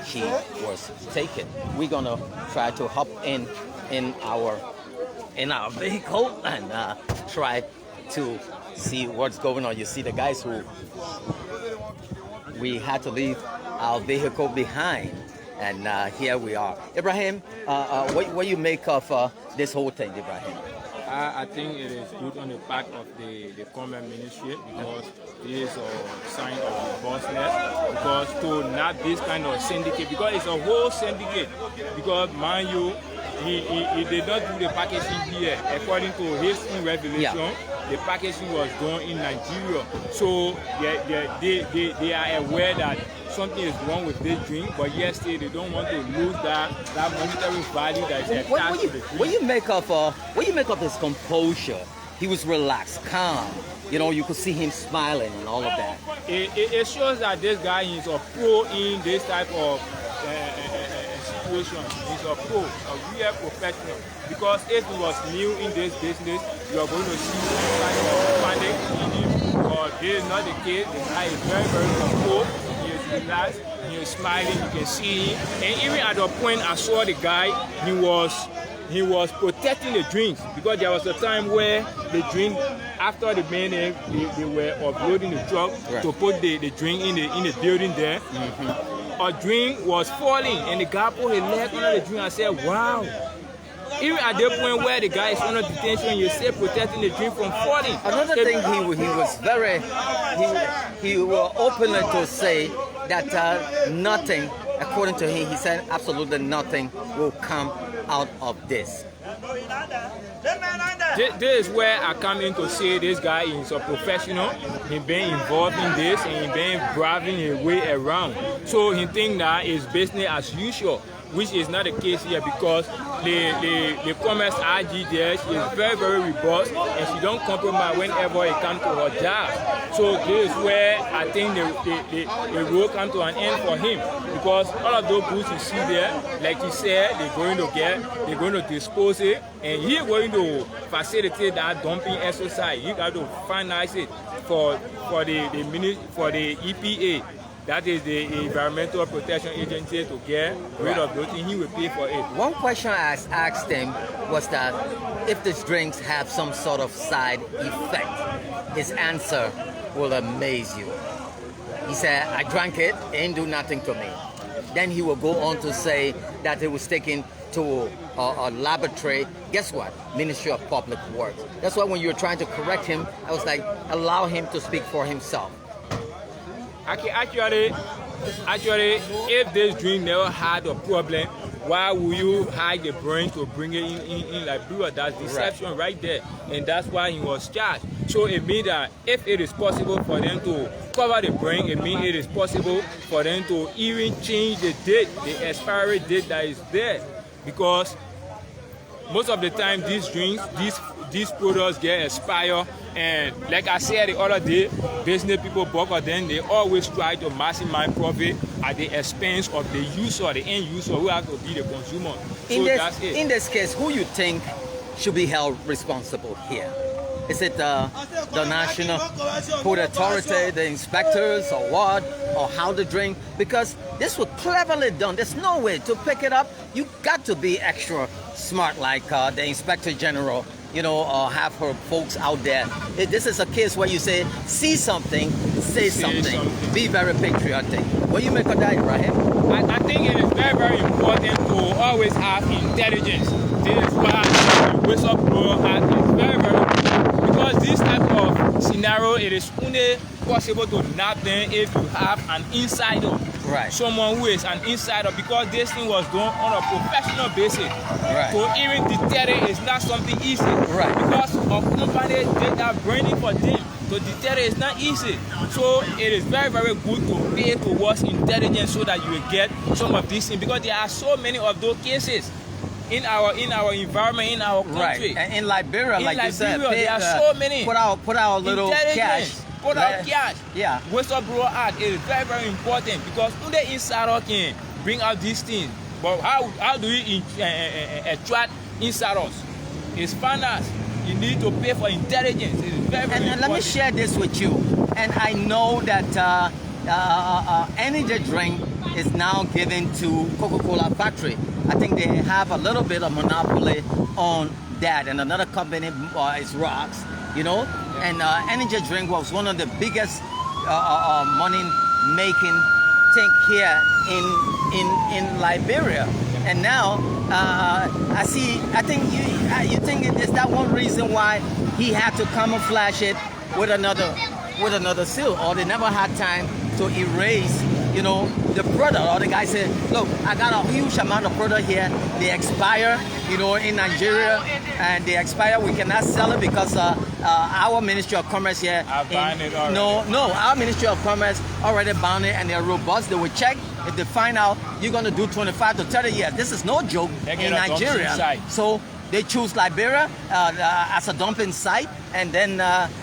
[SPEAKER 1] she was taking. We're gonna try to hop in our vehicle and try to see what's going on. You see the guys who we had to leave our vehicle behind, and here we are. Ibrahim, what do you make of this whole thing, Ibrahim?
[SPEAKER 7] I think it is good on the part of the Commerce Ministry, because it is a sign of robustness, because to not this kind of syndicate, because it's a whole syndicate, because mind you, he did not do the packaging here. According to his own revelation, the packaging was done in Nigeria. So they are aware that something is wrong with this drink, but yet still they don't want to lose that monetary value that is attached to the drink.
[SPEAKER 1] What do you make of his composure? He was relaxed, calm. You could see him smiling and all of that.
[SPEAKER 7] It shows that this guy is a pro in this type of situation. He's a pro, a real professional. Because if he was new in this business, you are going to see some kind of panic in him. But this is not the case. The guy is very composed. He is relaxed. He is smiling. You can see him. And even at the point I saw the guy, he was protecting the drinks, because there was a time where the drink, after the man, they were uploading the truck to put the drink in the building there. A drink was falling, and the guy put his leg under the drink and said, "Wow." Even at the point where the guy is under detention, you're still protecting the drink from falling.
[SPEAKER 1] Another thing, he was openly to say that nothing, according to him, he said absolutely nothing will come out of this.
[SPEAKER 7] This is where I come in to say this guy is a professional. He's been involved in this, and he's been driving his way around. So he thinks that it's business as usual, which is not the case here, because the commerce RG there, she is very robust, and she don't compromise whenever it comes to her job. So this is where I think the road comes to an end for him, because all of those goods you see there, like you said, they're going to dispose it, and he's going to facilitate that dumping exercise. You got to finance it for the EPA. That is the Environmental Protection Agency, to get rid of those things. He will pay for it.
[SPEAKER 1] One question I asked him was that if these drinks have some sort of side effect, his answer will amaze you. He said, "I drank it, it ain't do nothing to me." Then he will go on to say that it was taken to a laboratory. Guess what? Ministry of Public Works. That's why when you were trying to correct him, I was like, allow him to speak for himself.
[SPEAKER 7] Actually, if this drink never had a problem, why would you hide the brain to bring it in Liberia? That's deception right there, and that's why he was charged. So it means that if it is possible for them to cover the brain, it means it is possible for them to even change the date, the expiry date that is there, because most of the time these drinks, these products get expired, and like I said the other day, business people, both then they always try to maximize profit at the expense of the user, the end user, who has to be the consumer. So that's it.
[SPEAKER 1] In this case, who you think should be held responsible here? Is it the National Food Authority, the inspectors, or what, or how to drink? Because this was cleverly done. There's no way to pick it up. You got to be extra smart, like the Inspector General, have her folks out there. This is a case where you say, see something, say something. Be very patriotic. What do you make of that, Ibrahim?
[SPEAKER 7] I think it is very important to always have intelligence. This is why the whistleblower act is very important, because this type of scenario, it is only possible to nab them if you have an insider.
[SPEAKER 1] Right.
[SPEAKER 7] Someone who is an insider, because this thing was done on a professional basis.
[SPEAKER 1] Right.
[SPEAKER 7] So even deter it is not something easy.
[SPEAKER 1] Right.
[SPEAKER 7] Because a company did that branding for them. To deter it is not easy. So it is very, very good to pay towards intelligence so that you will get some of these things, because there are so many of those cases in our environment, in our country.
[SPEAKER 1] Right. And in Liberia, like you said,
[SPEAKER 7] there are so many.
[SPEAKER 1] Put out little cash.
[SPEAKER 7] Put out cash.
[SPEAKER 1] Yeah.
[SPEAKER 7] Whistleblower Act is very, very important, because only insider can bring out these things. But how do we attract insiders? It's finance. You need to pay for intelligence. It is very, very important.
[SPEAKER 1] And let me share this with you. And I know that energy drink is now given to Coca-Cola factory. I think they have a little bit of monopoly on that, and another company is Rocks, you know. And energy drink was one of the biggest money-making thing here in Liberia. And now I think you think it is that one reason why he had to camouflage it with another seal, or they never had time to erase, you know, the product. Or the guy said, look, I got a huge amount of product here. They expire, you know, in Nigeria, and they expire. We cannot sell it because our Ministry of Commerce here.
[SPEAKER 7] Banned it already.
[SPEAKER 1] No, our Ministry of Commerce already banned it, and they're robust. They will check. If they find out you're going to do 25 to 30 years, this is no joke in Nigeria. So they choose Liberia as a dumping site, and then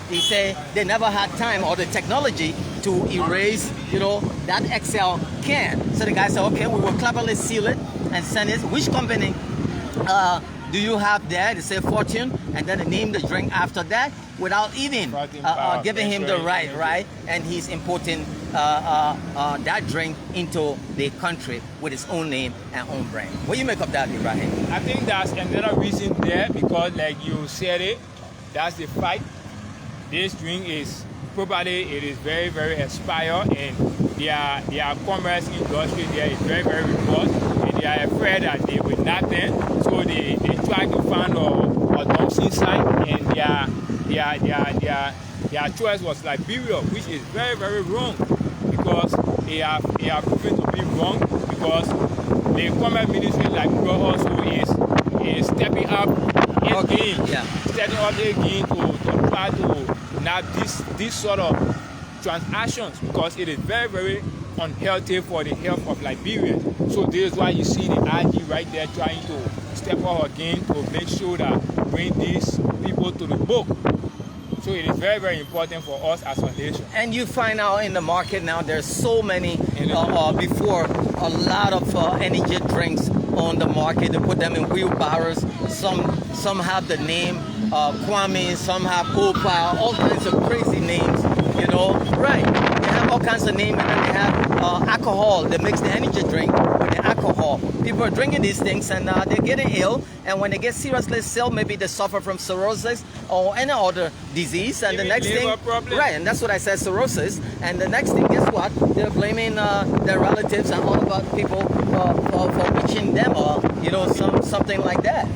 [SPEAKER 1] he say they never had time or the technology to erase, you know, that XL can. So the guy said, okay, we will cleverly seal it and send it. Which company do you have there? They say Fortune, and then they name the drink after that without even giving him the right? And he's importing that drink into the country with his own name and own brand. What do you make of that, Ibrahim?
[SPEAKER 7] I think that's another reason there, because like you said it, that's the fight. This drink is probably, it is very, very expired, and their commerce industry there is very, very robust, and they are afraid that they will not then. So they try to find a dumping site, and their choice was Liberia, which is very, very wrong, because they are proven to be wrong, because the Commerce Ministry Liberia also is stepping up its game, stepping up its game to try to nab this sort of transactions, because it is very, very unhealthy for the health of Liberians. So this is why you see the IG right there trying to step up again to make sure that bring these people to the book. So it is very, very important for us as a nation.
[SPEAKER 1] And you find out in the market now, there's so many, before, a lot of energy drinks on the market. They put them in wheelbarrows. Some have the name Kwame, some have Opa, all kinds of crazy names, you know. Right. They have all kinds of names, and then they have alcohol. They mix the energy drink with the alcohol. People are drinking these things, and they're getting ill. And when they get seriously ill, maybe they suffer from cirrhosis or any other disease. And
[SPEAKER 7] Even
[SPEAKER 1] the next thing,
[SPEAKER 7] problem.
[SPEAKER 1] right? And that's what I said, cirrhosis. And the next thing, guess what? They're blaming their relatives and all about people for reaching them, or you know, something like that.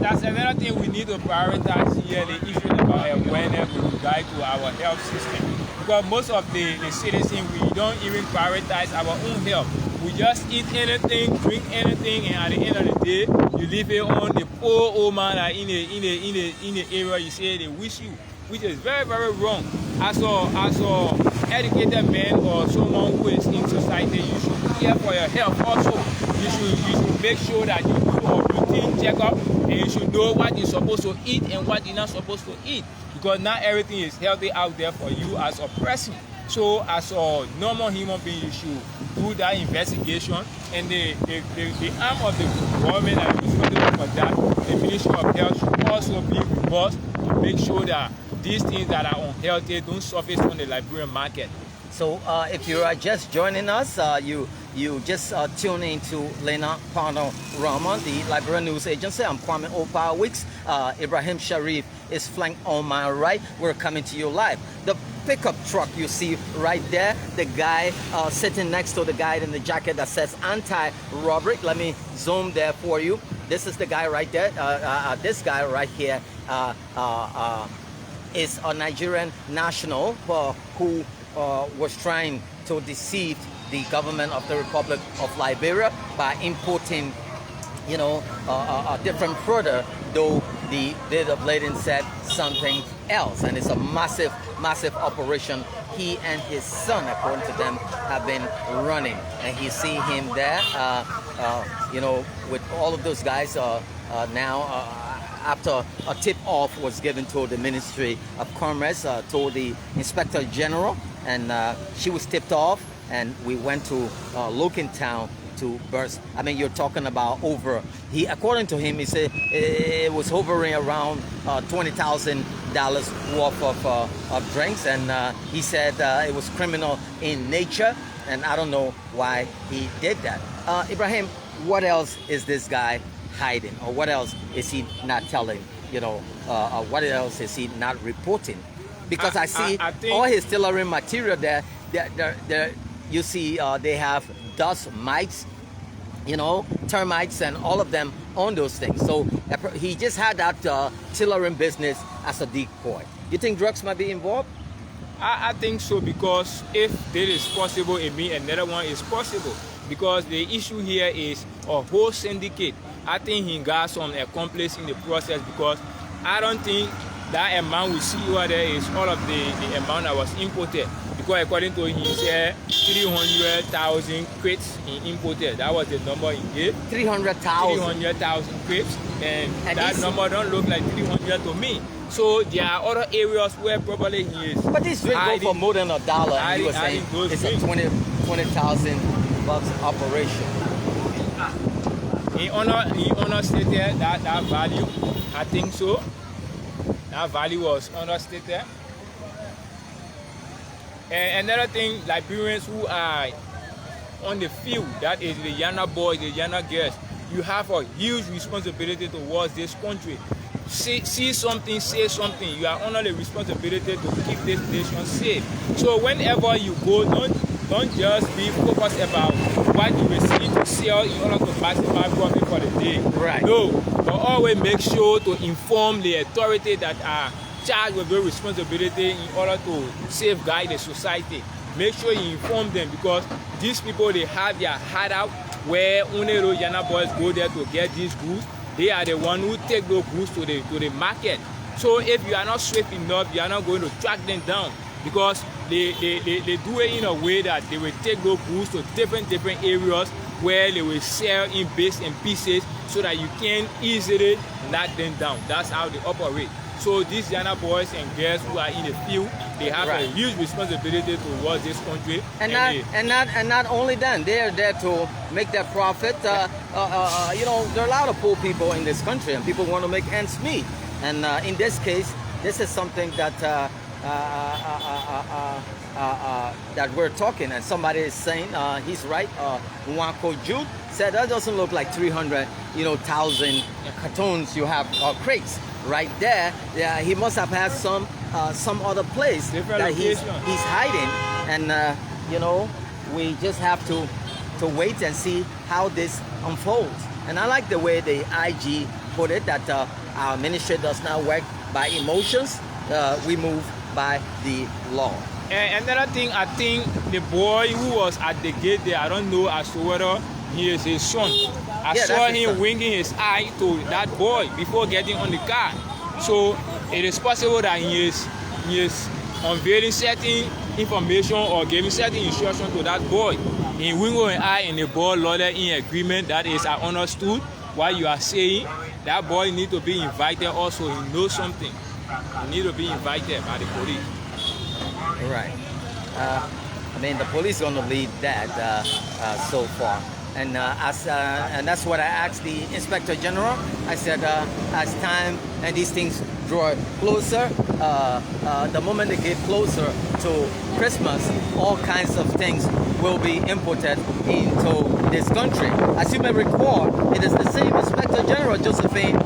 [SPEAKER 7] That's another thing we need to prioritize here, the issue about awareness with regard to our health system. Because most of the citizens, we don't even prioritize our own health. We just eat anything, drink anything, and at the end of the day, you leave it on the poor old man that in the area you say they wish you, which is very, very wrong. As a educated man or someone who is in society, you should care for your health also. You should make sure that you do a routine checkup, and you should know what you're supposed to eat and what you're not supposed to eat, because not everything is healthy out there for you as a person. So as a normal human being, you should do that investigation, and the arm of the government that is responsible for that, the Ministry of Health, should also be robust to make sure that these things that are unhealthy don't surface on the Liberian market.
[SPEAKER 1] So if you are just joining us, you just tune into Lena Panorama, the Liberian News Agency. I'm Kwame Opa Wicks. Ibrahim Sharif is flanked on my right. We're coming to you live. The pickup truck you see right there, the guy sitting next to the guy in the jacket that says anti-robbery. Let me zoom there for you. This is the guy right there. This guy right here is a Nigerian national who was trying to deceive the government of the Republic of Liberia by importing, a different product, though the date of lading said something else. And it's a massive, massive operation he and his son, according to them, have been running. And you see him there, with all of those guys now, after a tip-off was given to the Ministry of Commerce, to the Inspector General, and she was tipped off, and we went to Logan Town to burst. I mean, you're talking about according to him, he said it was hovering around $20,000 worth of drinks, and he said it was criminal in nature, and I don't know why he did that. Ibrahim, what else is this guy hiding, or what else is he not telling? What else is he not reporting? Because I see
[SPEAKER 7] I think
[SPEAKER 1] all his tailoring material there. You see, they have dust mites, termites, and all of them on those things. So he just had that tailoring business as a decoy. You think drugs might be involved?
[SPEAKER 7] I think so, because if this is possible, it means another one is possible. Because the issue here is a whole syndicate. I think he got some accomplice in the process, because I don't think that amount we see over there is all of the amount that was imported. Because according to him, he said 300,000 crates he imported. That was the number he gave.
[SPEAKER 1] 300,000.
[SPEAKER 7] 300,000 crates, and that number don't look like 300 to me. So there are other areas where probably he is.
[SPEAKER 1] But this drink go for more than $1, and you were saying it's a $20,000 operation.
[SPEAKER 7] He understated that value. I think so. That value was understated. And another thing, Liberians who are on the field, that is the younger boys, the younger girls, you have a huge responsibility towards this country. See something, say something. You are under the responsibility to keep this nation safe. So whenever you go, don't just be focused about what you receive to sell in order to maximize profit for the day.
[SPEAKER 1] Right.
[SPEAKER 7] No, but always make sure to inform the authority that are charged with the responsibility in order to safeguard the society. Make sure you inform them, because these people, they have their heart out where only those younger boys go there to get these goods. They are the ones who take those goods to the market. So if you are not swift enough, you are not going to track them down, because they do it in a way that they will take those goods to different areas where they will sell in bits and pieces, so that you can easily knock them down. That's how they operate. So these younger boys and girls who are in the field, they have a huge responsibility towards this country.
[SPEAKER 1] And not only that, they are there to make their profit. There are a lot of poor people in this country, and people want to make ends meet. And in this case, this is something that that we're talking, and somebody is saying he's right. Nwanko Jude said that doesn't look like 300,000 cartons you have, crates right there. Yeah, he must have had some other place that he's hiding, and we just have to wait and see how this unfolds. And I like the way the IG put it, that our ministry does not work by emotions, we move by the law.
[SPEAKER 7] And another thing, I think the boy who was at the gate there, I don't know as to whether he is his son. I saw him winking his eye to that boy before getting on the car. So it is possible that he is unveiling certain information or giving certain instruction to that boy. In winking an eye and the boy loaded in agreement, that is, I understood what you are saying. That boy need to be invited also. He knows something. He need to be invited by the police.
[SPEAKER 1] Right. I mean, the police going to lead that so far. And and that's what I asked the Inspector General. I said, as time and these things draw closer, the moment they get closer to Christmas, all kinds of things will be imported into this country. As you may recall, it is the same Inspector General, Josephine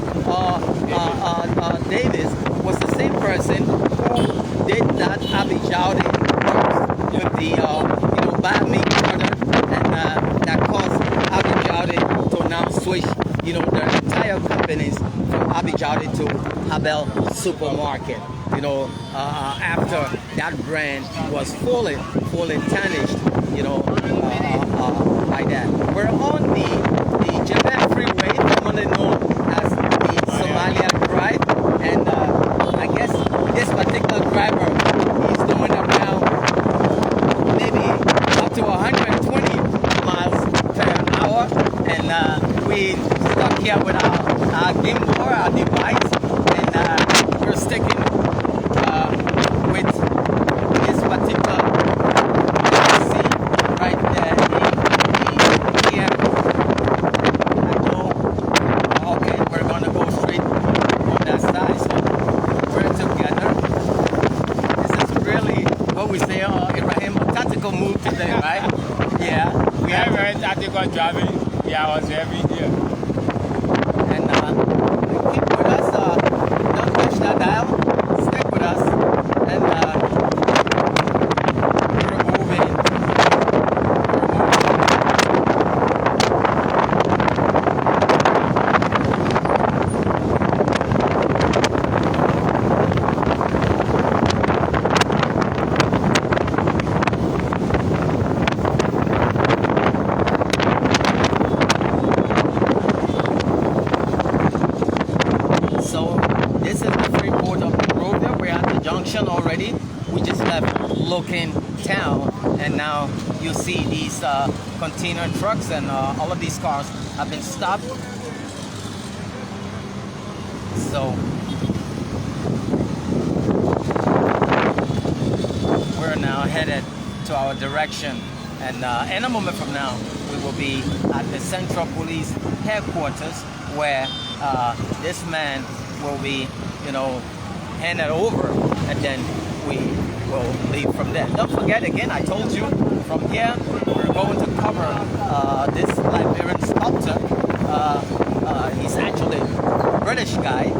[SPEAKER 1] Davis, was the same person who did that Abijadi with the bad meat product, and that caused Abijadi to now switch, their entire companies from Abijadi to Habel Supermarket. after that brand was fully tarnished, by that. We're on the Japan Freeway, commonly known as the Somalia Drive, and I guess this particular driver, he's doing around maybe up to 120 miles per hour, and we stuck here with our gimbal, our device, and we're sticking with this particular scene right there. Okay, we're gonna go straight on that side, so we're together. This is really what we say, Ibrahim, a tactical move today, right? Yeah, we
[SPEAKER 7] Yeah,
[SPEAKER 1] have
[SPEAKER 7] very tactical driving. Yeah, I was every year.
[SPEAKER 1] and keep with us. Don't touch that dial. Stick with us, and we're moving. So this is the free port of Monrovia. We're at the junction already. We just left Locan town, and now you see these container trucks, and all of these cars have been stopped. So we're now headed to our direction, and in a moment from now we will be at the Central Police headquarters, where this man will be, handed over, and then we will leave from there. Don't forget, again, I told you, from here we're going to cover this Liberian sculptor. He's actually a British guy.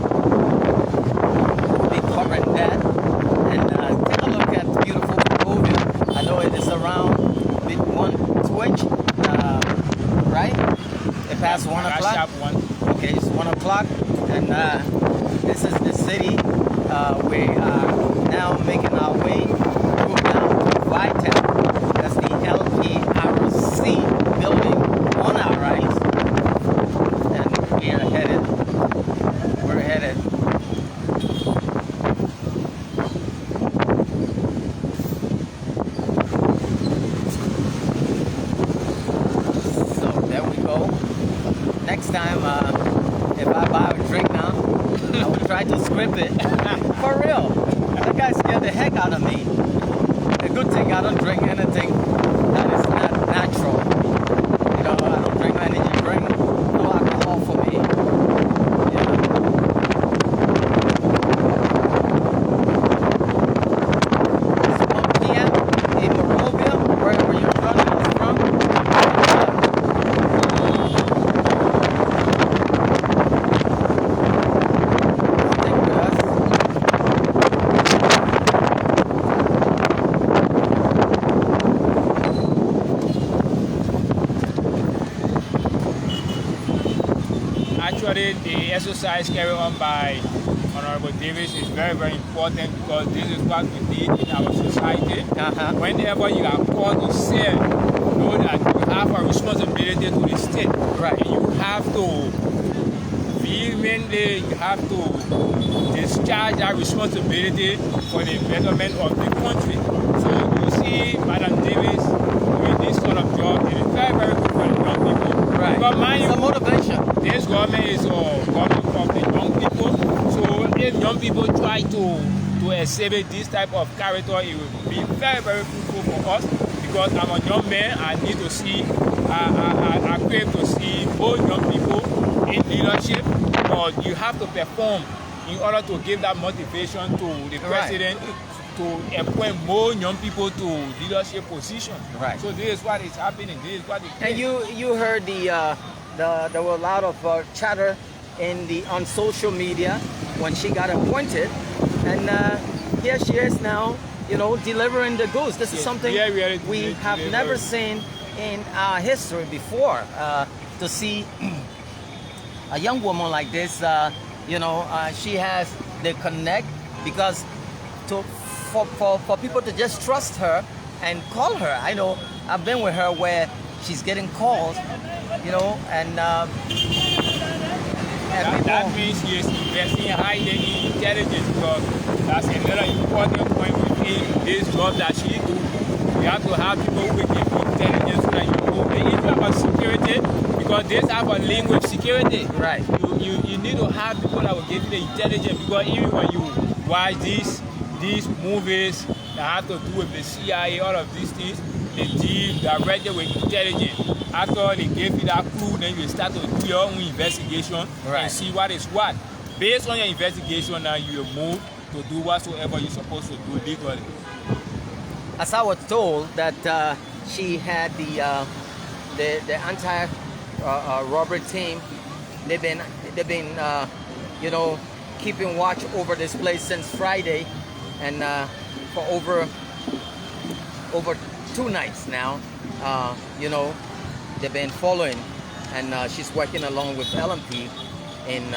[SPEAKER 1] We'll be covering that, and take a look at beautiful Monrovia. I know it is around bit 1:20, right? It passed 1 o'clock.
[SPEAKER 7] Sharp one.
[SPEAKER 1] Okay, it's 1 o'clock, and this is the city. We are now making our way through down to Vital. That's the LPRC building on our right, and we're headed. So there we go. Next time, if I buy a drink now, I would try to script it. For real. That guy scared the heck out of me. The good thing, I don't drink anything that is not natural. I don't drink energy drink. No alcohol for me. Yeah. It's 1 p.m. in Monrovia, wherever you're joining us from.
[SPEAKER 7] Actually, the exercise carried on by Honorable Davis is very, very important, because this is what we need in our society. Whenever you are called to serve, know that you have a responsibility to the state.
[SPEAKER 1] Right.
[SPEAKER 7] And you have to vehemently, you have to discharge that responsibility for the betterment of the country. So you see Madam Davis doing this sort of job. It is very, very good for the young people.
[SPEAKER 1] Right.
[SPEAKER 7] But mind
[SPEAKER 1] It's a
[SPEAKER 7] you,
[SPEAKER 1] motivation.
[SPEAKER 7] this government is government of the young people. So if young people try to exhibit this type of character, it will be very, very fruitful for us. Because I'm a young man, I need to see, I crave to see more young people in leadership. But you have to perform in order to give that motivation to the president to appoint more young people to leadership positions.
[SPEAKER 1] Right.
[SPEAKER 7] So this is what is happening. This is what is.
[SPEAKER 1] And you heard there were a lot of chatter on social media when she got appointed, and here she is now, delivering the goods. This is something we have never seen in our history before. To see a young woman like this, she has the connect, because for people to just trust her and call her. I know I've been with her where she's getting calls, you know, and
[SPEAKER 7] that means she is investing highly in intelligence, because that's another important point within this job that she do. You have to have people who give you intelligence so that you know the issue about security, because this have a link with security.
[SPEAKER 1] Right.
[SPEAKER 7] You need to have people that will give you the intelligence, because even when you watch these movies that have to do with the CIA, all of these things, they deal directly with intelligence. After they give you that clue, then you start to do your own investigation and see what is what. Based on your investigation, now you move to do whatsoever you're supposed to do legally.
[SPEAKER 1] As I was told that she had the anti-robbery team. They've been you know, keeping watch over this place since Friday, and for over 2 nights now. You know, they've been following, and she's working along with LMP in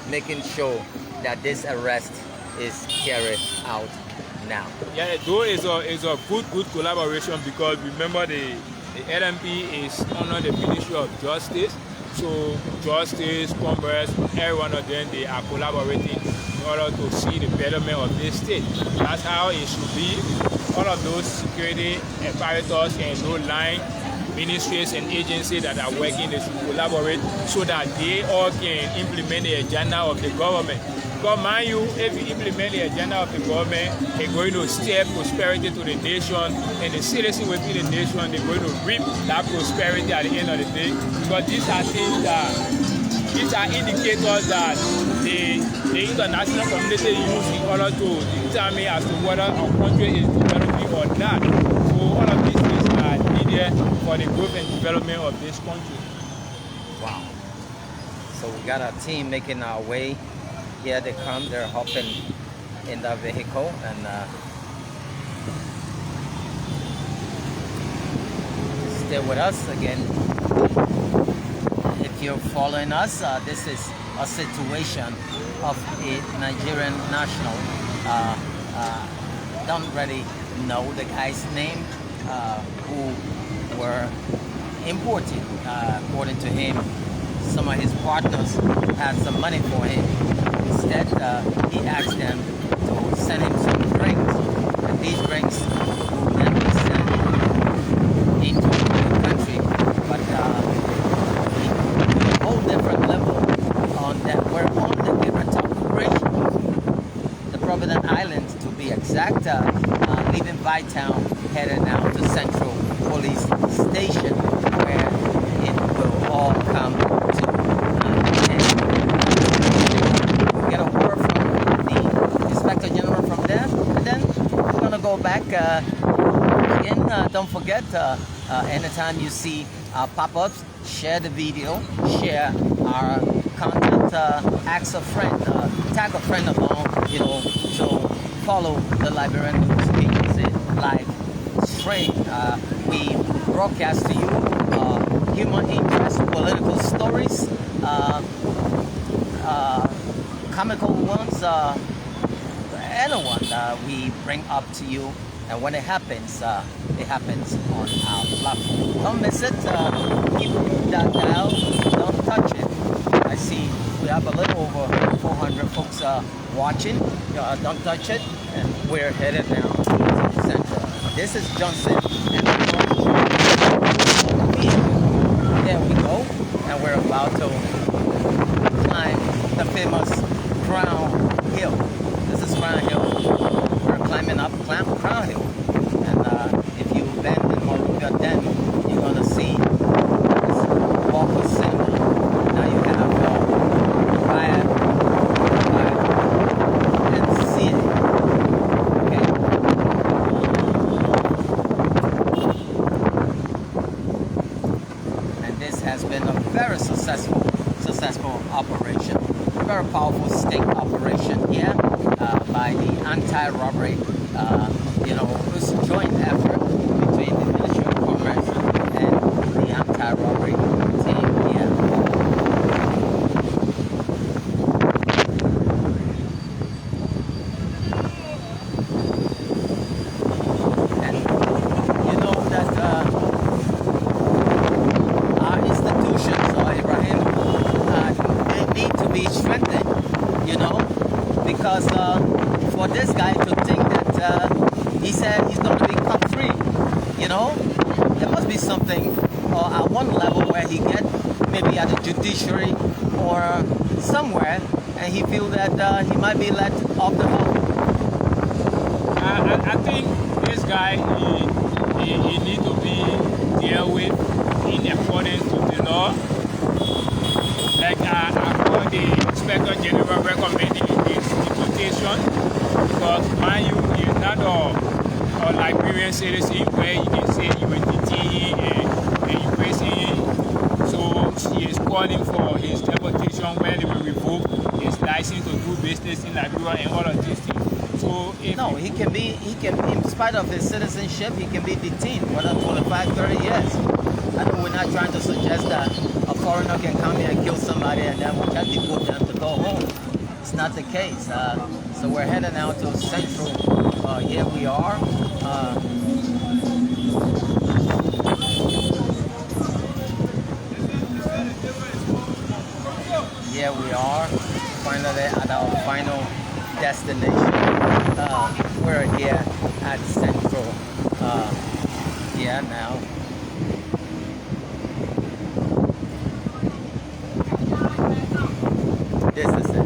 [SPEAKER 1] making sure that this arrest is carried out now.
[SPEAKER 7] Yeah, though it's a good collaboration, because remember the LMP is under the Ministry of Justice. So Justice, Commerce, every one of them, they are collaborating in order to see the betterment of this state. That's how it should be. All of those security apparatus and no line ministries and agencies that are working, they should collaborate so that they all can implement the agenda of the government. Because mind you, if you implement the agenda of the government, it's going to steer prosperity to the nation, and the citizens within the nation, they're going to reap that prosperity at the end of the day. Because these are things that, these are indicators that the international community use in order to determine as to whether our country is developing or not. So all of these things are needed for the growth and development of this country.
[SPEAKER 1] Wow. So we got our team making our way. Here they come, they're hopping in the vehicle, and stay with us again. If you're following us, this is a situation of a Nigerian national. Don't really know the guy's name, who were imported. According to him, some of his partners had some money for him. Instead, he asked them to send him some drinks, and these drinks will then be sent into the country. But he went to a whole different level on that. We're on the Gibraltar Bridge, the Provident Islands to be exact, leaving Bytown, headed now to Central Police Station, where it will all come to an end. Get a word from the Inspector General from there, and then we're going to go back again. Don't forget, anytime you see our pop-ups, share the video, share our content, ask a friend, tag a friend along, you know, to follow the Liberian News Agency live stream. We broadcast to you human interest, political stories, comical ones, anyone we bring up to you, and when it happens on our platform. Don't miss it. Keep that dial. Don't touch it. I see we have a little over 400 folks watching. Don't touch it, and we're headed now to the center. This is Johnson, and there we go, and we're about to climb the famous Crown Hill. This is Crown Hill. We're climbing up Crown Hill, and if you bend in Moruga, then you're gonna see this awful symbol. Now you have fire and see it. Has been a very successful operation, very powerful sting operation here by the anti-robbery. It was a joint effort between the Ministry of Commerce and the anti-robbery team here. one level where he get maybe at the judiciary or somewhere, and he feel that he might be let off the hook?
[SPEAKER 7] I think this guy, he need to be dealt with in accordance to the law. Like I heard the Inspector General recommending his deportation because, mind you, he is not a Liberian citizen where you can say you will detain him and imprison him. So he is calling for his deportation where they will revoke his license to do business in Liberia and all of these things. So
[SPEAKER 1] no, he can be, in spite of his citizenship, he can be detained for 25, 30 years. I know we're not trying to suggest that a foreigner can come here and kill somebody and then we can deport them to go home. It's not the case. So we're heading out to Central. Here we are. Here we are, finally at our final destination. We're here at Central. Here now. This is it.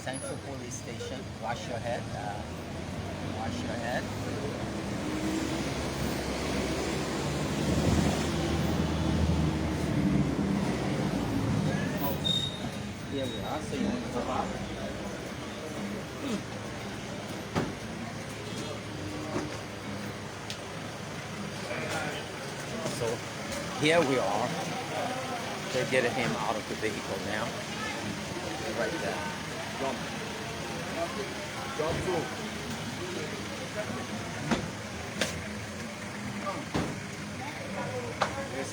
[SPEAKER 1] Central Police Station. Wash your head. Wash your head. Here we are. So you want to go out? So here we are. They're getting him out of the vehicle now. Right there. Jump. Jump through. Yes,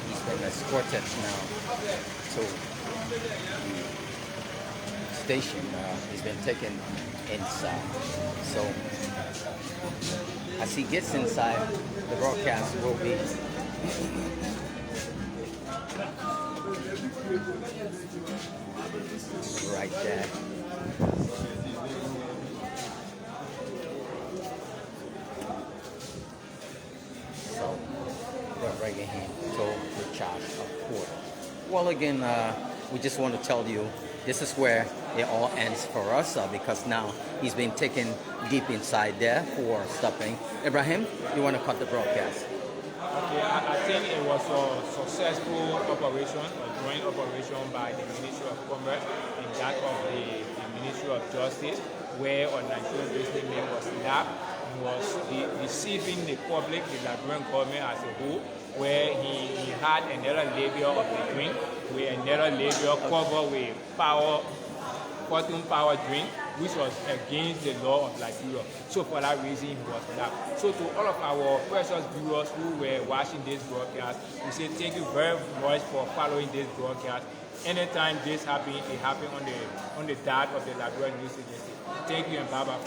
[SPEAKER 1] he's been escorted now to the station. He's been taken inside. So as he gets inside, the broadcast will be right there. So they're bringing him to the charge of court. Well, again, we just want to tell you this is where it all ends for us because now he's been taken deep inside there for stopping. Ibrahim, you want to cut the broadcast?
[SPEAKER 7] Okay, I think it was a successful operation, a joint operation by the Ministry of Commerce and that of the Ministry of Justice, where a Nigerian businessman was nabbed and was deceiving the public, the Liberian government as a whole, where he had another label of the drink, with another label covered with cotton power drink, which was against the law of Liberia. So for that reason, he was nabbed. So to all of our precious viewers who were watching this broadcast, we say thank you very much for following this broadcast. Anytime this happens, it happens on the dot of the Liberian News Agency. Thank you and bye-bye.